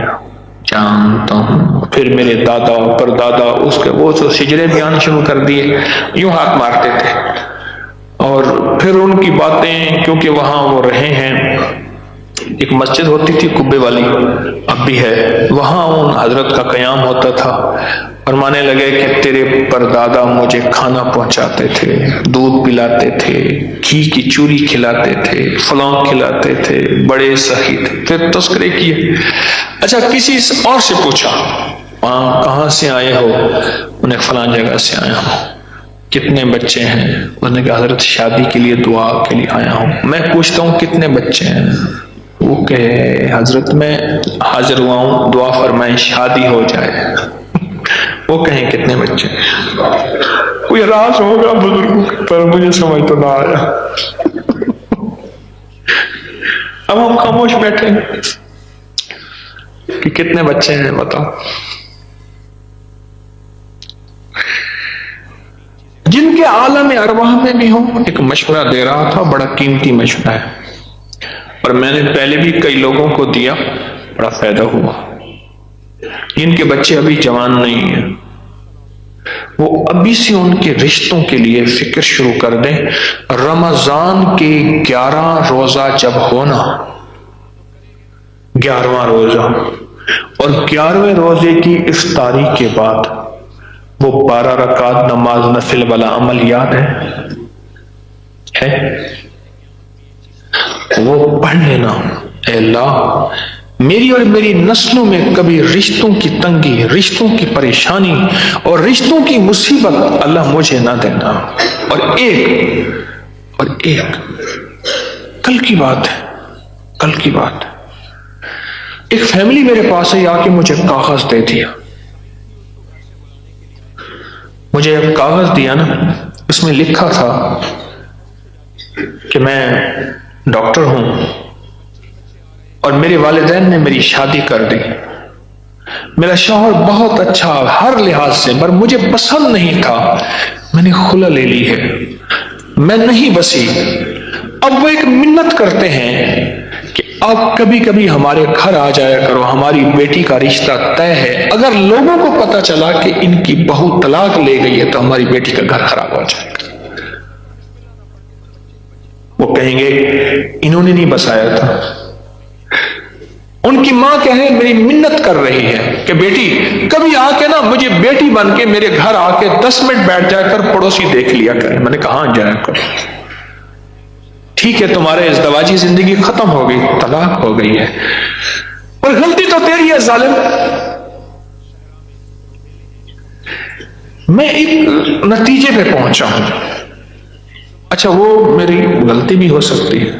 جانتا ہوں، پھر میرے دادا پر دادا، اس کے وہ تو سجرے بیان شروع کر دیے، یوں ہاتھ مارتے تھے، اور پھر ان کی باتیں، کیونکہ وہاں وہ رہے ہیں ایک مسجد ہوتی تھی کبے والی، اب بھی ہے، وہاں ان حضرت کا قیام ہوتا تھا، فرمانے لگے کہ تیرے پردادا مجھے کھانا پہنچاتے تھے، دودھ پلاتے تھے، گھی کی چوری کھلاتے تھے، فلاں کھلاتے تھے، بڑے سخی تھے، پھر تذکرے کیے۔ اچھا کسی اور سے پوچھا کہاں سے آئے ہو؟ انہیں فلاں جگہ سے آیا ہوں۔ کتنے بچے ہیں؟ انہوں نے کہا حضرت شادی کے لیے دعا کے لیے آیا ہوں۔ میں پوچھتا ہوں کتنے بچے ہیں؟ وہ کہے حضرت میں حاضر ہوا ہوں، دعا فرمائیں شادی ہو جائے۔ وہ کہیں کتنے بچے ہیں؟ کوئی راز ہوگا بزرگوں کے، پر مجھے سمجھ تو نہ آیا۔ اب ہم خاموش بیٹھے ہیں کہ کتنے بچے ہیں بتاؤ۔ جن کے عالم ارواح میں بھی ہوں، ایک مشورہ دے رہا تھا، بڑا قیمتی مشورہ ہے، اور میں نے پہلے بھی کئی لوگوں کو دیا، بڑا فائدہ ہوا۔ جن کے بچے ابھی جوان نہیں ہیں، وہ ابھی سے ان کے رشتوں کے لیے فکر شروع کر دیں۔ رمضان کے 11 روزہ جب ہونا، 11واں روزہ، اور 11ویں روزے کی افطاری کے بعد وہ 12 رکعت نماز نفل والا عمل یاد ہے؟ وہ پڑھ لینا، اے اللہ میری اور میری نسلوں میں کبھی رشتوں کی تنگی، رشتوں کی پریشانی اور رشتوں کی مصیبت اللہ مجھے نہ دینا۔ اور ایک کل کی بات ہے، کل کی بات، ایک فیملی میرے پاس ہے، آ کے مجھے کاغذ دے دیا، مجھے ایک کاغذ دیا نا، اس میں لکھا تھا کہ میں ڈاکٹر ہوں اور میرے والدین نے میری شادی کر دی، میرا شوہر بہت اچھا ہر لحاظ سے، پر مجھے پسند نہیں تھا، میں نے خلع لے لی ہے، میں نہیں بسی۔ اب وہ ایک منت کرتے ہیں کہ اب کبھی کبھی ہمارے گھر آ جایا کرو، ہماری بیٹی کا رشتہ طے ہے، اگر لوگوں کو پتا چلا کہ ان کی بہو طلاق لے گئی ہے تو ہماری بیٹی کا گھر خراب ہو جائے گا۔ وہ کہیں گے انہوں نے نہیں بسایا تھا۔ ان کی ماں کہے میری منت کر رہی ہے کہ بیٹی کبھی آ کے نا مجھے بیٹی بن کے میرے گھر آ کے 10 منٹ بیٹھ جا کر پڑوسی دیکھ لیا کرے۔ میں نے کہاں جایا کرو، ٹھیک ہے تمہارے ازدواجی زندگی ختم ہو گئی، طلاق ہو گئی ہے، اور غلطی تو تیری ہے ظالم۔ میں ایک نتیجے پہ پہنچا ہوں، اچھا وہ میری غلطی بھی ہو سکتی ہے،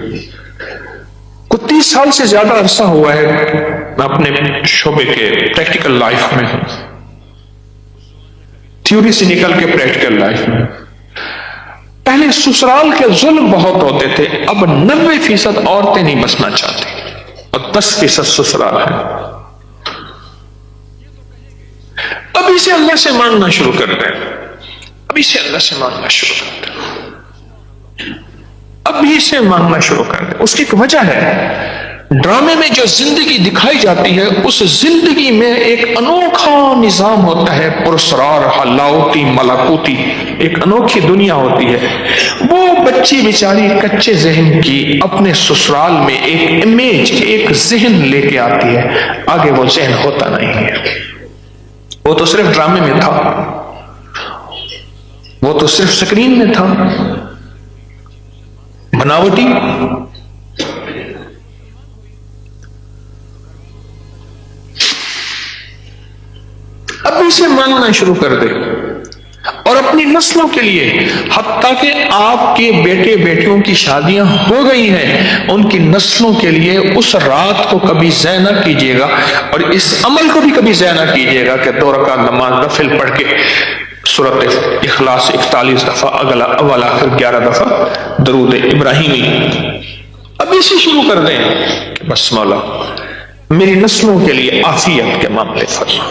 30 سال سے زیادہ عرصہ ہوا ہے میں اپنے شعبے کے پریکٹیکل لائف میں ہوں، تھیوری سے نکل کے پریکٹیکل لائف میں۔ پہلے سسرال کے ظلم بہت ہوتے تھے، اب 90% عورتیں نہیں بسنا چاہتی اور 10% سسرال ہے۔ ابھی سے اللہ سے مانگنا شروع کر دیں، ابھی سے اللہ سے مانگنا شروع کر دیں، ابھی سے مانگنا شروع کر دیں۔ اس کی ایک وجہ ہے، ڈرامے میں جو زندگی دکھائی جاتی ہے اس زندگی میں ایک انوکھا نظام ہوتا ہے، پرسرار لاہوتی ملکوتی، ایک انوکھی دنیا ہوتی ہے۔ وہ بچی بیچاری کچے ذہن کی اپنے سسرال میں ایک امیج، ایک ذہن لے کے آتی ہے، آگے وہ ذہن ہوتا نہیں ہے۔ وہ تو صرف ڈرامے میں تھا، وہ تو صرف سکرین میں تھا، بناوٹی۔ ابھی سے مانگنا شروع کر دے، اور اپنی نسلوں کے لیے، حتیٰ کہ آپ کے بیٹے بیٹیوں کی شادیاں ہو گئی ہیں، ان کی نسلوں کے لیے اس رات کو کبھی ضائع نہ کیجیے گا، اور اس عمل کو بھی کبھی ضائع نہ کیجیے گا کہ 2 رکعت نماز نفل پڑھ کے سورۃ اخلاص 41 دفعہ، اول آخر 11 دفعہ درود ابراہیمی۔ ابھی سے شروع کر دیں کہ بس مولا میری نسلوں کے لیے عافیت کے معاملے فرما،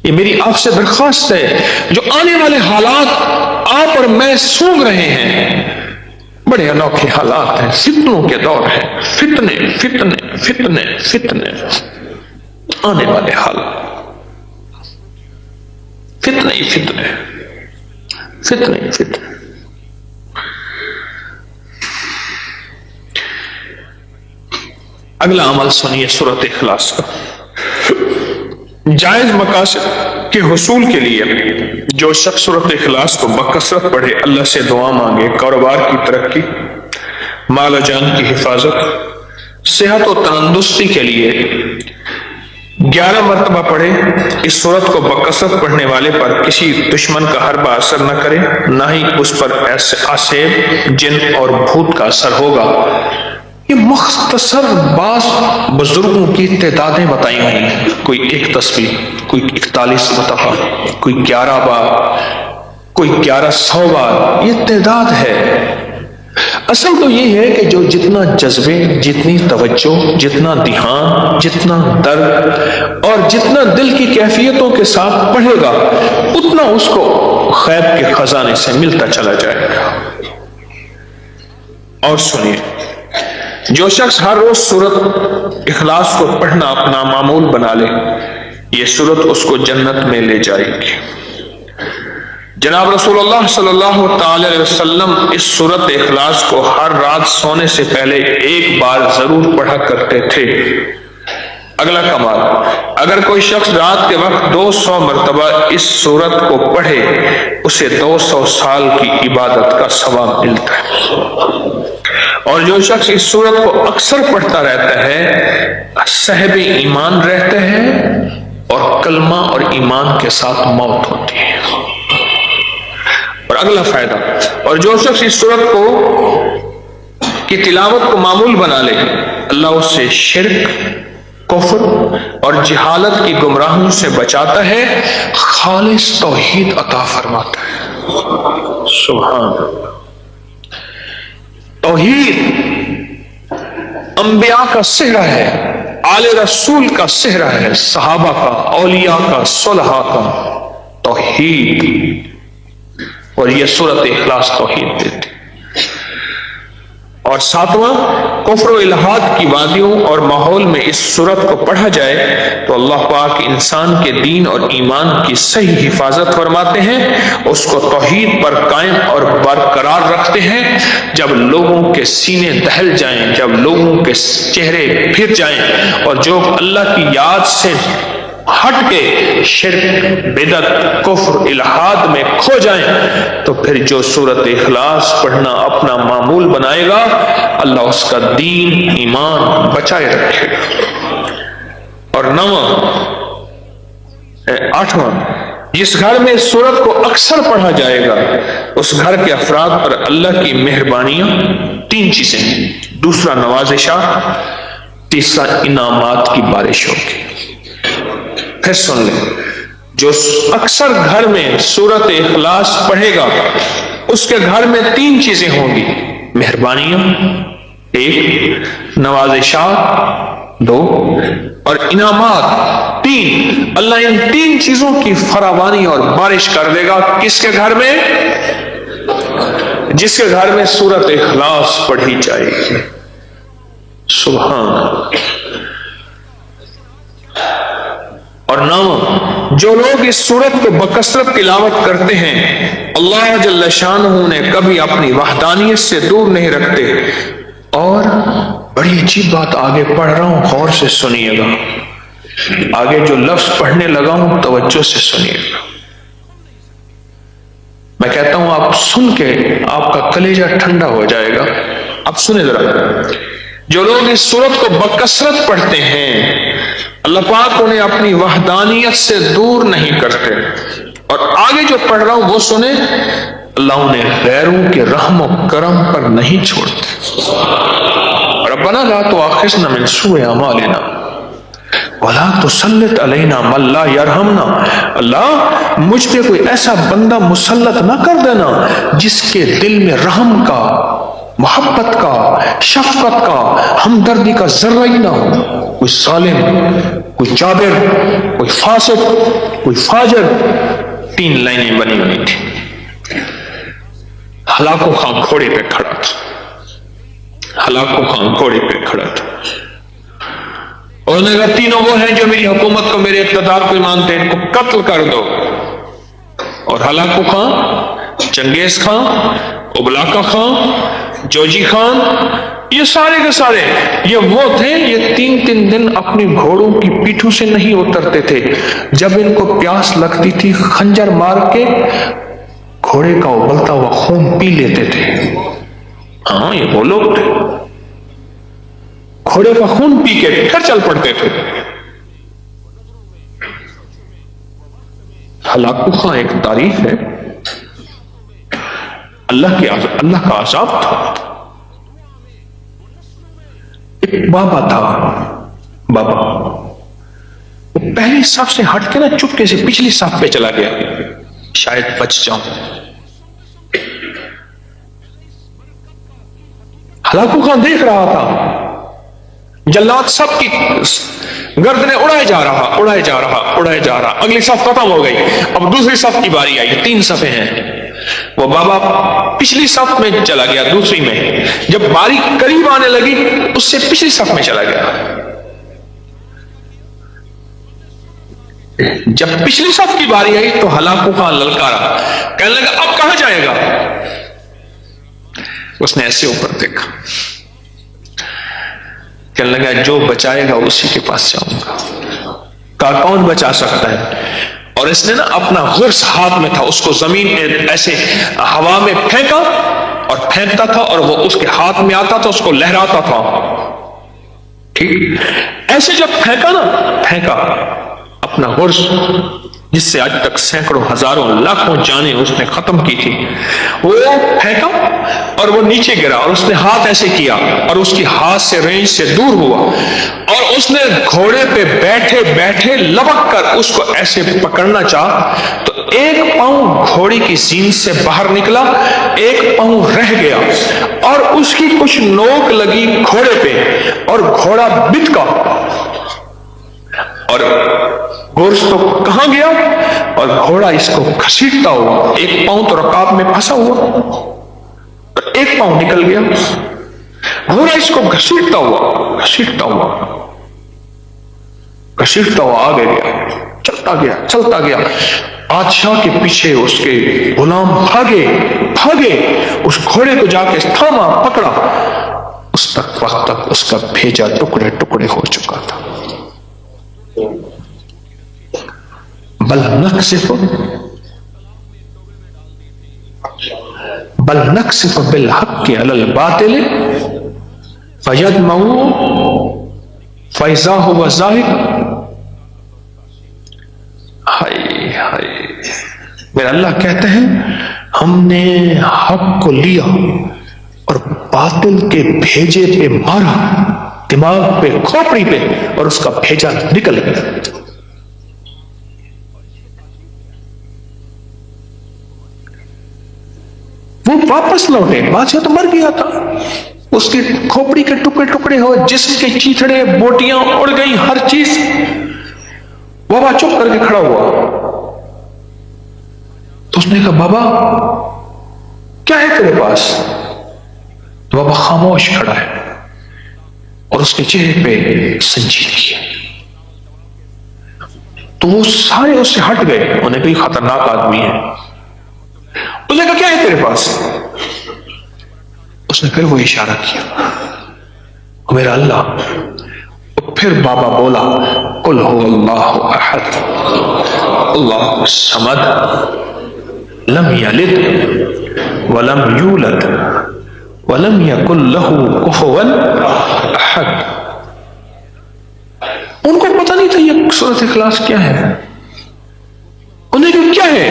یہ میری آپ سے درخواست ہے۔ جو آنے والے حالات آپ اور میں سونگ رہے ہیں، بڑے انوکھے حالات ہیں، فتنوں کے دور ہیں، فتنے فتنے فتنے فتنے، آنے والے حالات، فتنے ہی فتنے، فتنے ہی فتنے۔ اگلا عمل سنیے سورۃ اخلاص کا۔ جائز مقاصد کے حصول کے لیے جو شخص سورۃ اخلاص کو بکثرت پڑھے، اللہ سے دعا مانگے، کاروبار کی ترقی، مال و جان کی حفاظت، صحت و تندرستی کے لیے 11 مرتبہ پڑھے۔ اس سورت کو بکثرت پڑھنے والے پر کسی دشمن کا حربہ اثر نہ کرے، نہ ہی اس پر آسیب، جن اور بھوت کا اثر ہوگا۔ یہ مختصر بعض بزرگوں کی تعدادیں بتائی ہوئی ہیں، کوئی 1 تسبیح، کوئی 41 مرتبہ، کوئی 11 بار، کوئی 1100 بار، یہ تعداد ہے۔ اصل تو یہ ہے کہ جو جتنا جذبے، جتنی توجہ، جتنا دھیان، جتنا درد اور جتنا دل کی کیفیتوں کے ساتھ پڑھے گا، اتنا اس کو غیب کے خزانے سے ملتا چلا جائے گا۔ اور سنیے، جو شخص ہر روز سورۃ اخلاص کو پڑھنا اپنا معمول بنا لے، یہ سورت اس کو جنت میں لے جائے گی۔ جناب رسول اللہ صلی اللہ تعالی علیہ وسلم اس سورۃ اخلاص کو ہر رات سونے سے پہلے 1 بار ضرور پڑھا کرتے تھے۔ اگلا کمال، اگر کوئی شخص رات کے وقت 200 مرتبہ اس سورت کو پڑھے، اسے 200 سال کی عبادت کا ثواب ملتا ہے۔ اور جو شخص اس سورت کو اکثر پڑھتا رہتا ہے، صاحب ایمان رہتا ہے اور کلمہ اور ایمان کے ساتھ موت ہوتی ہے۔ اور اگلا فائدہ، اور جو شخص اس سورت کی تلاوت کو معمول بنا لے، اللہ اس سے شرک، کفر اور جہالت کی گمراہیوں سے بچاتا ہے، خالص توحید عطا فرماتا ہے۔ سبحان اللہ۔ توحید انبیاء کا سہرا ہے، آل رسول کا سہرا ہے، صحابہ کا، اولیاء کا، صلحاء کا توحید، اور یہ سورۃ اخلاص توحید دیتی۔ اور 7واں، کفر و الحاد کی وادیوں اور ماحول میں اس سورت کو پڑھا جائے تو اللہ پاک انسان کے دین اور ایمان کی صحیح حفاظت فرماتے ہیں، اس کو توحید پر قائم اور برقرار رکھتے ہیں۔ جب لوگوں کے سینے دہل جائیں، جب لوگوں کے چہرے پھر جائیں اور جو اللہ کی یاد سے ہٹ کے شرک، بدعت، کفر، الحاد میں کھو جائیں، تو پھر جو سورۃ اخلاص پڑھنا اپنا معمول بنائے گا، اللہ اس کا دین، ایمان بچائے رکھے گا۔ اور 8واں، جس گھر میں اس سورت کو اکثر پڑھا جائے گا، اس گھر کے افراد پر اللہ کی مہربانیاں، 3 چیزیں، دوسرا نوازشات، تیسرا انعامات کی بارش ہوگی۔ پھر سن لیں، جو اکثر گھر میں سورۃ اخلاص پڑھے گا، اس کے گھر میں 3 چیزیں ہوں گی، مہربانیاں 1، نوازشات 2، اور انعامات 3۔ اللہ ان 3 چیزوں کی فراوانی اور بارش کر دے گا کس کے گھر میں؟ جس کے گھر میں سورۃ اخلاص پڑھی جائے گی۔ سبحان اللہ۔ اور 9، جو لوگ اس سورت کو بکثرت تلاوت کرتے ہیں، اللہ جل شانہ نے کبھی اپنی وحدانیت سے دور نہیں رکھتے۔ اور بڑی عجیب بات آگے پڑھ رہا ہوں، غور سے سنیے گا، آگے جو لفظ پڑھنے لگا ہوں توجہ سے سنیے گا۔ میں کہتا ہوں آپ سن کے آپ کا کلیجہ ٹھنڈا ہو جائے گا۔ اب سنیں ذرا، جو لوگ اس سورت کو بکثرت پڑھتے ہیں، اللہ پاک انہیں اپنی وحدانیت سے دور نہیں کرتے۔ اور آگے جو پڑھ رہا ہوں وہ سنیں، اللہ انہیں غیروں کے رحم و کرم پر نہیں چھوڑتے۔ ربنا لا تؤاخذنا من سوء اعمالنا ولا تسلط علینا من لا یرحمنا۔ اللہ مجھ پہ کوئی ایسا بندہ مسلط نہ کر دینا جس کے دل میں رحم کا، محبت کا، شفقت کا، ہمدردی کا ذرہ ہی نہ ہو۔ کوئی ظالم، کوئی جابر، کوئی فاسق، کوئی فاجر۔ 3 لائنیں بنی ہوئی تھی۔ ہلاکو خان گھوڑے پہ کھڑا تھا، ہلاکو خان گھوڑے پہ کھڑا تھا، اور انہوں نے کہا 3 وہ ہیں جو میری حکومت کو، میرے اقتدار کو مانتے ہیں، ان کو قتل کر دو۔ اور ہلاکو خان، چنگیز خان، ابلاکا خان، جوجی خان، یہ سارے کے سارے یہ وہ تھے، یہ 3 دن اپنے گھوڑوں کی پیٹھوں سے نہیں اترتے تھے، جب ان کو پیاس لگتی تھی خنجر مار کے گھوڑے کا ابلتا ہوا خون پی لیتے تھے۔ ہاں یہ وہ لوگ تھے، گھوڑے کا خون پی کے پھر چل پڑتے تھے۔ ہلاکو خان ایک تعریف ہے، اللہ کا عذاب تھا۔ ایک بابا تھا، بابا وہ پہلی صف سے ہٹ کے نا چپکے سے پچھلی صف پہ چلا گیا، شاید بچ جاؤں۔ ہلاکو خان دیکھ رہا تھا جلاد سب کی گردنیں اڑائے جا رہا، اگلی صف ختم ہو گئی، اب دوسری صف کی باری آئی، 3 صفیں ہیں۔ وہ بابا پچھلی صف میں چلا گیا، دوسری میں، جب باری قریب آنے لگی اس سے پچھلی صف میں چلا گیا۔ جب پچھلی صف کی باری آئی تو ہلاکو خان للکارا، کہنے لگا اب کہاں جائے گا؟ اس نے ایسے اوپر دیکھا، کہنے لگا جو بچائے گا اسی کے پاس جاؤں گا۔ کہا کون بچا سکتا ہے؟ اور اس نے نا اپنا غرس ہاتھ میں تھا، اس کو زمین میں ایسے ہوا میں پھینکا اور پھینکتا تھا، اور وہ اس کے ہاتھ میں آتا تھا، اس کو لہراتا تھا۔ ٹھیک ایسے جب پھینکا اپنا غرس، جس سے آج تک سینکڑوں ہزاروں لاکھوں جانیں اس نے ختم کی تھی، وہ پھینکا اور وہ نیچے گرا، اور اس نے ہاتھ ایسے کیا اور اس کی ہاتھ سے رینج سے دور ہوا، اور اس نے گھوڑے پہ بیٹھے بیٹھے لبک کر اس کو ایسے پکڑنا چاہا تو ایک پاؤں گھوڑے کی زین سے باہر نکلا، ایک پاؤں رہ گیا، اور اس کی کچھ نوک لگی گھوڑے پہ اور گھوڑا بتکا، اور گورس تو کہاں گیا اور گھوڑا اس کو گھسیٹتا ہوا، ایک پاؤں تو رکاب میں پھنسا ہوا، ایک پاؤں نکل گیا، گھوڑا اس کو گھسیٹتا ہوا آگے گیا، چلتا گیا۔ بادشاہ کے پیچھے اس کے غلام بھاگے، اس گھوڑے کو جا کے تھاما، پکڑا، اس وقت تک اس کا بھیجا ٹکڑے ٹکڑے ہو چکا تھا۔ بل نقصف بالحق علی الباطل فیدمغوا فاذا هو زاهق۔ ہائے میرا اللہ کہتے ہیں ہم نے حق کو لیا اور باطل کے بھیجے پہ مارا، دماغ پہ، کھوپڑی پہ، اور اس کا بھیجا نکل گیا۔ وہ واپس لوٹے، بادشاہ تو مر گیا تھا، اس کی کھوپڑی کے ٹکڑے ٹکڑے ہوئے، جسم کے چیتھڑے، بوٹیاں اڑ گئی، ہر چیز۔ بابا چپ کر کے کھڑا ہوا تو اس نے کہا بابا کیا ہے تیرے پاس؟ تو بابا خاموش کھڑا ہے اور اس کے چہرے پہ سنجیدگی ہے۔ تو وہ سارے اس سے ہٹ گئے، انہیں کوئی خطرناک آدمی ہے۔ اس نے کہا کیا ہے تیرے پاس؟ اس نے پھر وہ اشارہ کیا، میرا اللہ۔ پھر بابا بولا قل هو اللہ احد اللہ الصمد لم یلد ولم یولد ولم یکن له کفوا احد۔ ان کو پتہ نہیں تھا یہ سورۃ اخلاص کیا ہے، انہیں کہا کیا ہے؟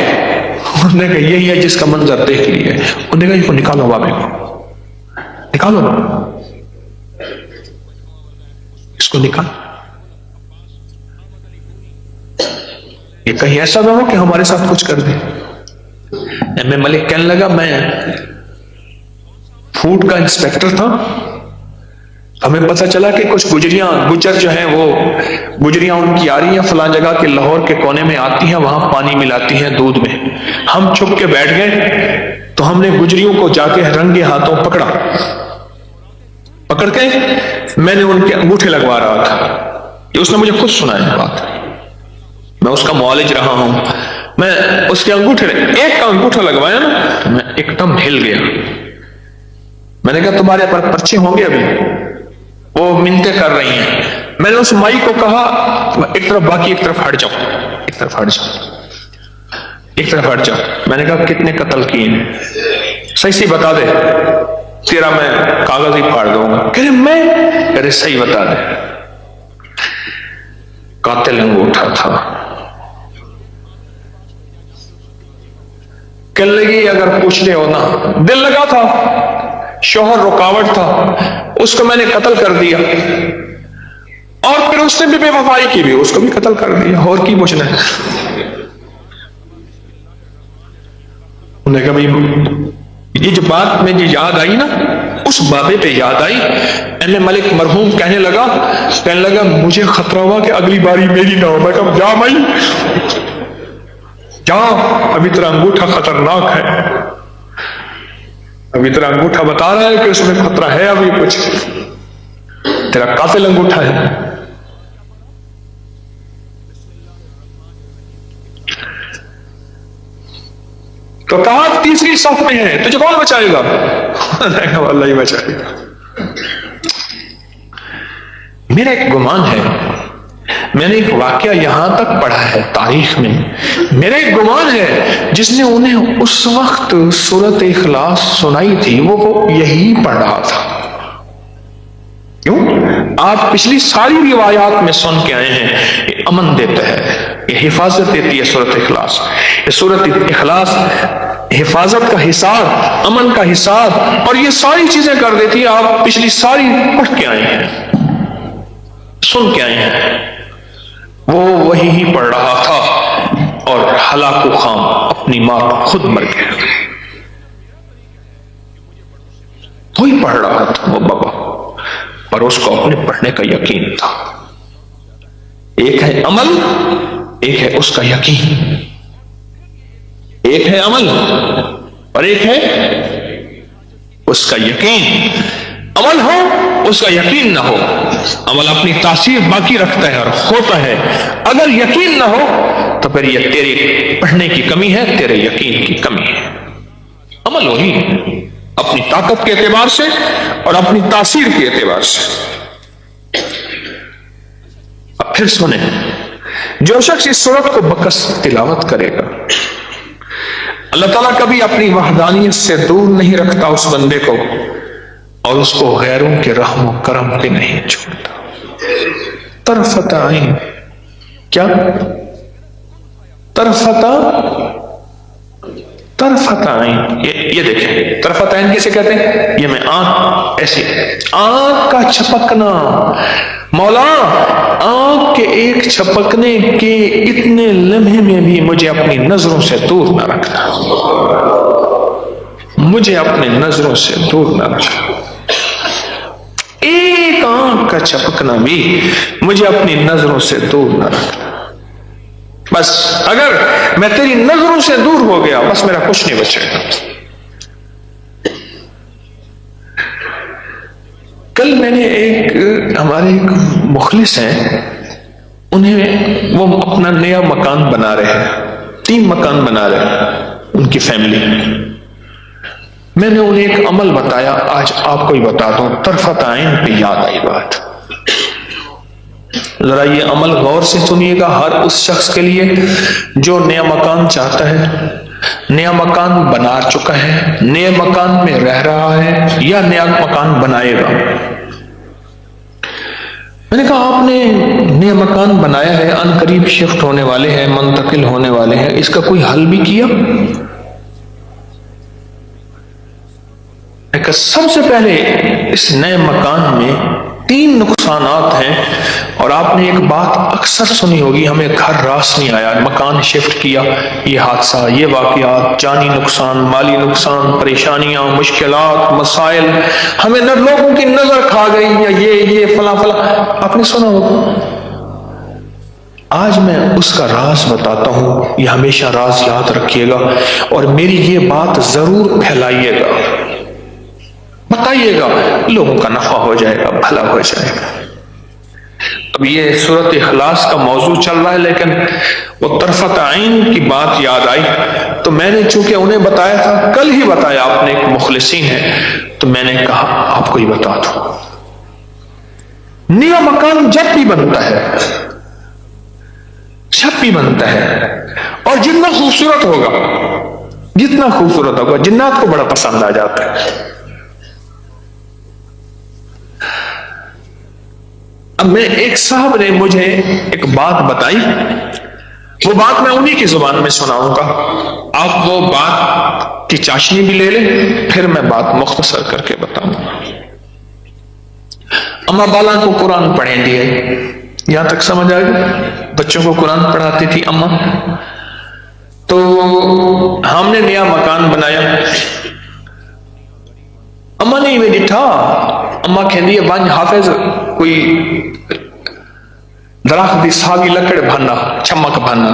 انہوں نے کہا یہی ہے جس کا منظر دیکھ لیے۔ انہوں نے کہا یہ کو نکالو بابے کو، نکالو نا اس کو، نکال۔ یہ کہیں ایسا نہ ہو کہ ہمارے ساتھ کچھ کر دے۔ ایم اے ملک کہنے لگا میں فوڈ کا انسپیکٹر تھا، ہمیں پتہ چلا کہ کچھ گجر جو ہیں وہ گجریاں ان کی آ رہی ہیں فلاں جگہ کے لاہور کے کونے میں آتی ہیں، وہاں پانی ملاتی ہیں دودھ میں۔ ہم چھپ کے بیٹھ گئے تو ہم نے گجریوں کو جا کے رنگے ہاتھوں پکڑ کے میں نے ان کے انگوٹھے لگوا رہا تھا۔ یہ اس نے مجھے خود سنایا بات، میں اس کا معالج رہا ہوں۔ میں اس کے ایک کا انگوٹھا لگوایا نا تو میں ایک دم ہل گیا، میں نے کہا تمہارے پر پرچے ہوں گے ابھی؟ وہ منتیں کر رہی ہیں. میں نے اس مائی کو کہا ایک طرف باقی ایک طرف ہٹ جاؤ، ایک طرف ہٹ جاؤ، ایک طرف ہٹ جاؤ. میں نے کہا کتنے قتل کیے ہیں؟ صحیح صحیح بتا دے، تیرا میں کاغذ ہی پھاڑ دوں گا. کہہ رہے میں، کہہ رہے صحیح بتا دے. قاتل انگوٹھا تھا. کہنے لگی اگر پوچھ لے ہو نا، دل لگا تھا، شوہر رکاوٹ تھا، اس کو میں نے قتل کر دیا، اور پھر اس نے بھی بے وفائی کی بھی، اس کو بھی قتل کر دیا، اور کی پوچھنا ہے؟ انہوں نے کہا بھائی یہ جو بات مجھے یاد آئی نا، اس بابے پہ یاد آئی. ایم اے ملک مرحوم کہنے لگا مجھے خطرہ ہوا کہ اگلی باری میری نہ ہو. میں کہا جا بھائی جا، ابھی تیرا انگوٹھا خطرناک ہے، ابھی تیرا انگوٹھا بتا رہا ہے کہ اس میں خطرہ ہے، ابھی کچھ تیرا قاتل انگوٹھا ہے. تو کہا تیسری صف میں ہے، تجھے کون بچائے گا؟ اللہ ہی بچائے گا. میرا ایک گمان ہے، میں نے ایک واقعہ یہاں تک پڑھا ہے تاریخ میں، میرا ایک گمان ہے جس نے انہیں اس وقت سورۃ اخلاص سنائی تھی وہ یہی پڑھ رہا تھا. کیوں؟ آپ پچھلی ساری روایات میں سن کے آئے ہیں، یہ امن دیتا ہے، یہ حفاظت دیتی ہے سورۃ اخلاص. یہ سورۃ اخلاص حفاظت کا حصار، امن کا حصار، اور یہ ساری چیزیں کر دیتی ہے. آپ پچھلی ساری پڑھ کے آئے ہیں، سن کے آئے ہیں. وہ وہی ہی پڑھ رہا تھا اور ہلاک و خام اپنی ماں خود مر گیا. وہی پڑھ رہا تھا وہ بابا، پر اس کو اپنے پڑھنے کا یقین تھا. ایک ہے عمل، ایک ہے اس کا یقین. ایک ہے عمل اور ایک ہے اس کا یقین. عمل ہو، اس کا یقین نہ ہو، عمل اپنی تاثیر باقی رکھتا ہے اور ہوتا ہے. اگر یقین نہ ہو تو پھر یہ تیرے پڑھنے کی کمی ہے، تیرے یقین کی کمی ہے. عمل وہی اپنی طاقت کے اعتبار سے اور اپنی تاثیر کے اعتبار سے. اب پھر سنیں، جو شخص اس سورت کو بکس تلاوت کرے گا، اللہ تعالیٰ کبھی اپنی وحدانیت سے دور نہیں رکھتا اس بندے کو، اور اس کو غیروں کے رحم و کرم پہ نہیں چھوڑتا. طرفت عین، کیا طرفت عین، یہ دیکھیں طرفت عین کسے کہتے ہیں؟ یہ میں آنکھ، ایسی آنکھ کا چھپکنا. مولا آنکھ کے ایک چھپکنے کے اتنے لمحے میں بھی مجھے اپنی نظروں سے دور نہ رکھنا، مجھے اپنی نظروں سے دور نہ رکھنا. ایک آنکھ کا چھپکنا بھی مجھے اپنی نظروں سے دور نہ رکھنا. بس اگر میں تیری نظروں سے دور ہو گیا، بس میرا کچھ نہیں بچے گا. کل میں نے ہمارے ایک مخلص ہیں، انہیں وہ اپنا نیا مکان بنا رہے ہیں، 3 مکان بنا رہے ہیں ان کی فیملی. میں نے انہیں ایک عمل بتایا، آج آپ کو ہی بتا دوں. طرفت عین پہ یاد آئی بات. ذرا یہ عمل غور سے سنیے گا، ہر اس شخص کے لیے جو نیا مکان چاہتا ہے، نیا مکان بنا چکا ہے، نئے مکان میں رہ رہا ہے یا نیا مکان بنائے گا. میں نے کہا آپ نے نیا مکان بنایا ہے، ان قریب شفٹ ہونے والے ہیں، منتقل ہونے والے ہیں، اس کا کوئی حل بھی کیا؟ سب سے پہلے اس نئے مکان میں 3 نقصانات ہیں، اور آپ نے ایک بات اکثر سنی ہوگی، ہمیں گھر راس نہیں آیا، مکان شفٹ کیا، یہ حادثہ، یہ واقعات، جانی نقصان، مالی نقصان، پریشانیاں، مشکلات، مسائل، ہمیں نہ لوگوں کی نظر کھا گئی، یا یہ فلاں فلاں، آپ نے سنا ہوگا. آج میں اس کا راز بتاتا ہوں، یہ ہمیشہ راز یاد رکھیے گا، اور میری یہ بات ضرور پھیلائیے گا، بتائیے گا، لوگوں کا نفع ہو جائے گا، بھلا ہو جائے گا. اب یہ سورۃ اخلاص کا موضوع چل رہا ہے، لیکن وہ طرفت عین کی بات یاد آئی. تو میں نے چونکہ انہیں بتایا تھا، کل ہی بتایا آپ نے، ایک مخلصین ہے، تو میں نے کہا آپ کو ہی بتا دو۔ نیا مکان جب بھی بنتا ہے، جب بھی بنتا ہے، اور جتنا خوبصورت ہوگا، جتنا خوبصورت ہوگا، جنات کو بڑا پسند آ جاتا ہے۔ اب میں ایک صاحب نے مجھے ایک بات بتائی، وہ بات میں انہی کی زبان میں سناؤں گا، آپ وہ بات کی چاشنی بھی لے لیں، پھر میں بات مختصر کر کے بتاؤں گا۔ اما بالا کو قرآن پڑھیں دیے، یہاں تک سمجھ آئے گا؟ بچوں کو قرآن پڑھاتی تھی اما۔ تو ہم نے نیا مکان بنایا، اما نے میں ڈٹھا، اما کہندی ہے بانج حافظ کوئی درخت دی ساگی لکڑ بھنا، چمک بھنا،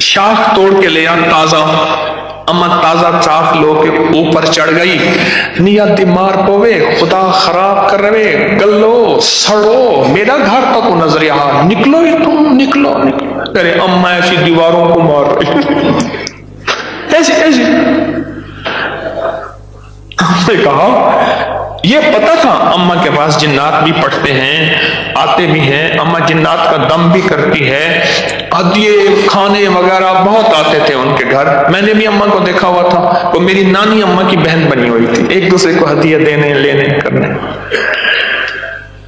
شاخ توڑ کے لیا تازہ، اما تازہ چاک لو کے اوپر چڑھ گئی، نیت مار پوے، خدا خراب کر رہے، گلو سڑو، میرا گھر تک نظر یہاں، نکلو ہی تم، نکلو نکلو، کرے اما ایسی دیواروں کو مار رہی، ایسی ایسی۔ ہم نے کہا یہ پتا تھا اما کے پاس جنات بھی پڑھتے ہیں، آتے بھی ہیں، اما جنات کا دم بھی کرتی ہے، ہدیے کھانے وغیرہ بہت آتے تھے ان کے گھر۔ میں نے بھی اما کو دیکھا ہوا تھا، وہ میری نانی اما کی بہن بنی ہوئی تھی، ایک دوسرے کو ہدیے دینے لینے کرنے۔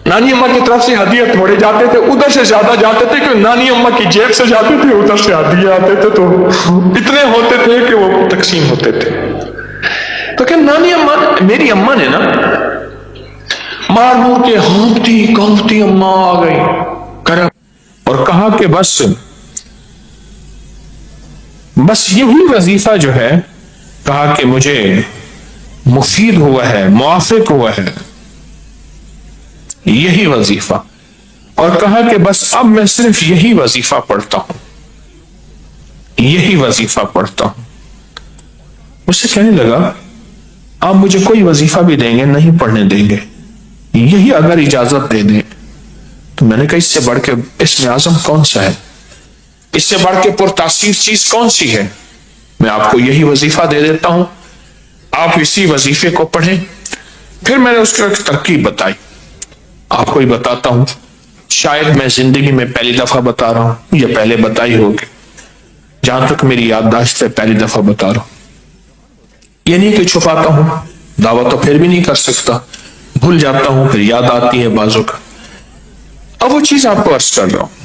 نانی اما کی طرف سے ہدیے تھوڑے جاتے تھے، ادھر سے زیادہ جاتے تھے کہ نانی اما کی جیب سے جاتے تھے، ادھر سے ہدیے آتے تھے، تو اتنے ہوتے تھے کہ وہ تقسیم ہوتے تھے۔ تو کہ نانی اما، میری اما نے نا مار مور کے ہانپتی کانپتی اما آ گئی کرا اور کہا کہ بس یہی وظیفہ جو ہے، کہا کہ مجھے مفید ہوا ہے، موافق ہوا ہے یہی وظیفہ، اور کہا کہ بس اب میں صرف یہی وظیفہ پڑھتا ہوں، یہی وظیفہ پڑھتا ہوں۔ مجھ سے کہنے لگا آپ مجھے کوئی وظیفہ بھی دیں گے نہیں پڑھنے دیں گے، یہی اگر اجازت دے دیں۔ تو میں نے کہا اس سے بڑھ کے اسم اعظم کون سا ہے، اس سے بڑھ کے پرتاثیر چیز کون سی ہے، میں آپ کو یہی وظیفہ دے دیتا ہوں، آپ اسی وظیفے کو پڑھیں۔ پھر میں نے اس کو ایک ترکیب بتائی، آپ کو ہی بتاتا ہوں، شاید میں زندگی میں پہلی دفعہ بتا رہا ہوں، یا پہلے بتائی ہوگی، جہاں تک میری یادداشت سے پہلی دفعہ بتا رہا ہوں۔ یہ نہیں کہ چھپاتا ہوں، دعویٰ تو پھر بھی نہیں کر سکتا، بھول جاتا ہوں، پھر یاد آتی ہے بازوں کا۔ اب وہ چیز آپ کو عرض کر رہا ہوں،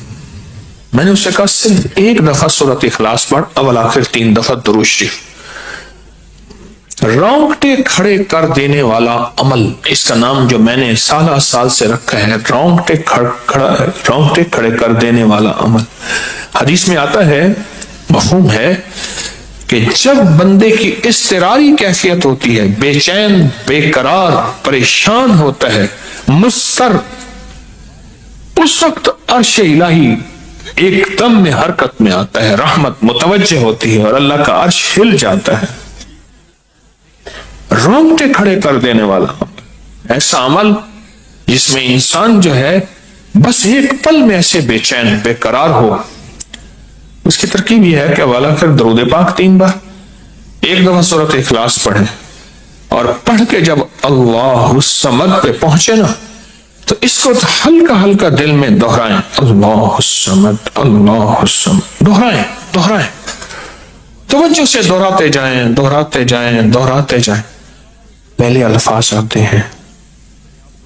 میں نے اس سے کہا صرف ایک دفعہ سورۃ اخلاص پڑھ، اول آخر 3 دفعہ درود شریف۔ رونگٹے کھڑے کر دینے والا عمل، اس کا نام جو میں نے سالہ سال سے رکھا ہے، رونگٹے کھڑے کر دینے والا عمل۔ حدیث میں آتا ہے، مفہوم ہے کہ جب بندے کی اضطراری کیفیت ہوتی ہے، بے چین، بے قرار، پریشان ہوتا ہے، مضطر، اس وقت عرش الہی ایک دم میں حرکت میں آتا ہے، رحمت متوجہ ہوتی ہے اور اللہ کا عرش ہل جاتا ہے۔ رونگٹے کھڑے کر دینے والا عمل، ایسا عمل جس میں انسان جو ہے بس ایک پل میں ایسے بے چین، بے قرار ہو۔ اس کی ترکیب یہ ہے کہ والا پھر درود پاک 3 بار، ایک دفعہ سورۃ اخلاص پڑھیں، اور پڑھ کے جب اللہ الصمد پہ پہنچے نا، تو اس کو ہلکا ہلکا دل میں دہرائیں، اللہ الصمد، اللہ الصمد، دہرائیں، توجہ سے دہراتے جائیں، دہراتے جائیں، دہراتے جائیں۔ پہلے الفاظ آتے ہیں،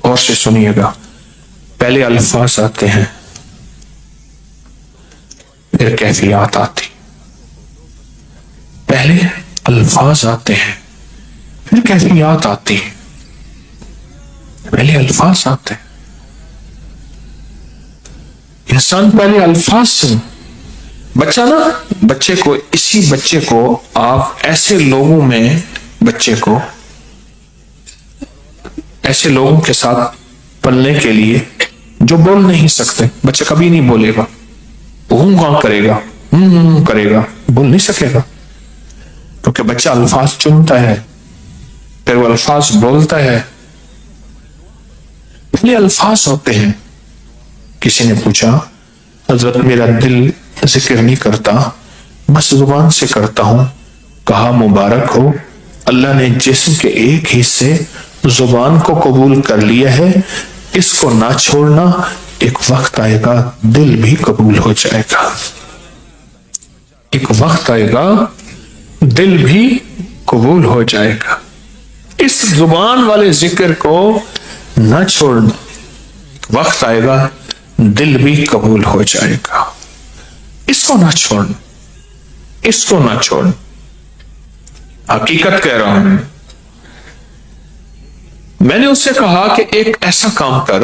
غور سے سنیے گا، پہلے الفاظ آتے ہیں، پھر کیفیات آتی، پہلے الفاظ آتے ہیں پھر کیفیات آتی، پہلے الفاظ آتے ہیں، انسان پہلے الفاظ سے، بچہ نا، اسی بچے کو آپ ایسے لوگوں میں، بچے کو ایسے لوگوں کے ساتھ پلنے کے لیے جو بول نہیں سکتے، بچہ کبھی نہیں بولے گا، کرے گا، کرے گا، بول نہیں سکے گا، کیونکہ بچہ الفاظ چنتا ہے، پھر وہ الفاظ بولتا ہے۔ پہلے الفاظ ہوتے ہیں۔ کسی نے پوچھا، حضرت میرا دل ذکر نہیں کرتا، بس زبان سے کرتا ہوں، کہا مبارک ہو، اللہ نے جسم کے ایک حصے زبان کو قبول کر لیا ہے، اس کو نہ چھوڑنا، ایک وقت آئے گا دل بھی قبول ہو جائے گا، ایک وقت آئے گا دل بھی قبول ہو جائے گا۔ اس زبان والے ذکر کو نہ چھوڑنا، وقت آئے گا دل بھی قبول ہو جائے گا، اس کو نہ چھوڑنا، اس کو نہ چھوڑنا۔ حقیقت کہہ رہا ہوں، میں نے اس سے کہا کہ ایک ایسا کام کر،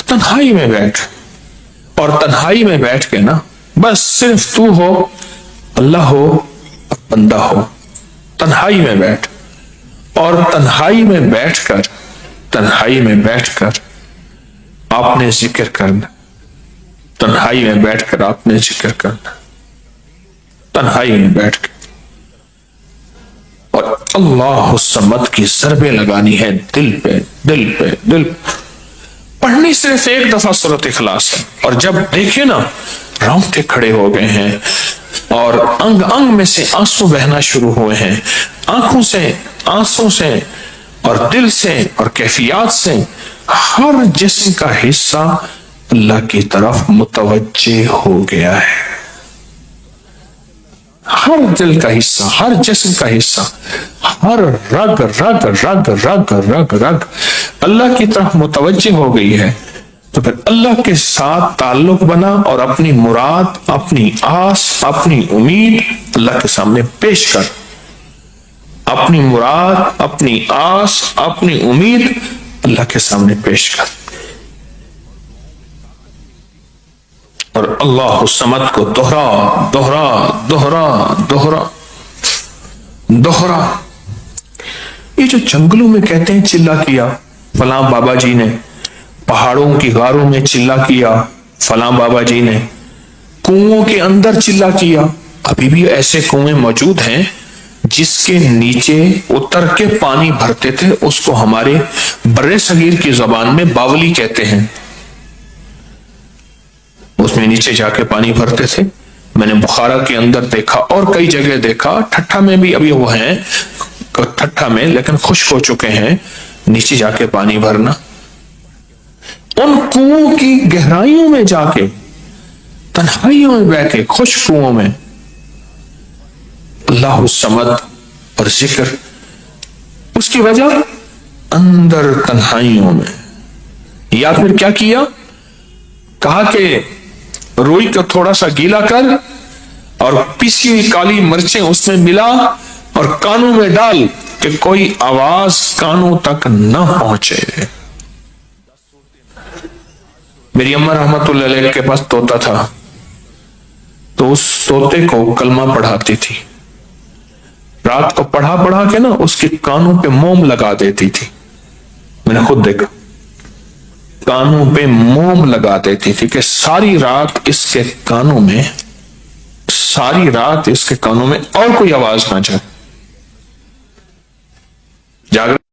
تنہائی میں بیٹھ، اور تنہائی میں بیٹھ کے نا بس صرف تو ہو، اللہ ہو، بندہ ہو، تنہائی میں بیٹھ، اور تنہائی میں بیٹھ کر، تنہائی میں بیٹھ کر آپ نے ذکر کرنا، تنہائی میں بیٹھ کر آپ نے ذکر کرنا، تنہائی میں بیٹھ کر، اور اللہ الصمد کی ضربیں لگانی ہے دل پہ، دل پہ، دل پہ۔ پڑھنی صرف ایک دفعہ سورۃ اخلاص ہے، اور جب دیکھیں نا رونگٹے کھڑے ہو گئے ہیں اور انگ انگ میں سے آنسو بہنا شروع ہوئے ہیں، آنکھوں سے، آنسوں سے، اور دل سے، اور کیفیات سے، ہر جسم کا حصہ اللہ کی طرف متوجہ ہو گیا ہے، ہر دل کا حصہ، ہر جسم کا حصہ، ہر رگ رگ رگ رگ رگ رگ اللہ کی طرف متوجہ ہو گئی ہے۔ تو پھر اللہ کے ساتھ تعلق بنا اور اپنی مراد، اپنی آس، اپنی امید اللہ کے سامنے پیش کر، اپنی مراد، اپنی آس، اپنی امید اللہ کے سامنے پیش کر، اور اللہ الصمد کو دوہرا دوہرا دوہرا دوہرا دوہرا۔ یہ جو جنگلوں میں کہتے ہیں چلا کیا فلاں بابا جی نے، پہاڑوں کی غاروں میں چلا کیا فلاں بابا جی نے، کنووں کے اندر چلا کیا، ابھی بھی ایسے کنویں موجود ہیں جس کے نیچے اتر کے پانی بھرتے تھے، اس کو ہمارے بر صغیر کی زبان میں باولی کہتے ہیں، اس میں نیچے جا کے پانی بھرتے تھے۔ میں نے بخارا کے اندر دیکھا اور کئی جگہ دیکھا، ٹھٹھا میں بھی ابھی وہ ہیں، ٹھٹھا میں لیکن خشک ہو چکے ہیں، نیچے جا کے پانی بھرنا، ان کنووں کی گہرائیوں میں جا کے، تنہائیوں میں بیٹھ کے، خشک کنووں میں اللہ الصمد اور ذکر۔ اس کی وجہ اندر تنہائیوں میں، یا پھر کیا کیا، کہا کہ روئی کو تھوڑا سا گیلا کر اور پیسی ہوئی کالی مرچیں اس میں ملا اور کانوں میں ڈال کہ کوئی آواز کانوں تک نہ پہنچے۔ میری اماں رحمت اللہ علیہ کے پاس طوطا تھا، تو اس طوطے کو کلمہ پڑھاتی تھی، رات کو پڑھا پڑھا کے نا اس کے کانوں پہ موم لگا دیتی تھی، میں نے خود دیکھا، کانوں پہ موم لگا دیتی تھی کہ ساری رات اس کے کانوں میں، ساری رات اس کے کانوں میں اور کوئی آواز نہ جائے۔ جاگ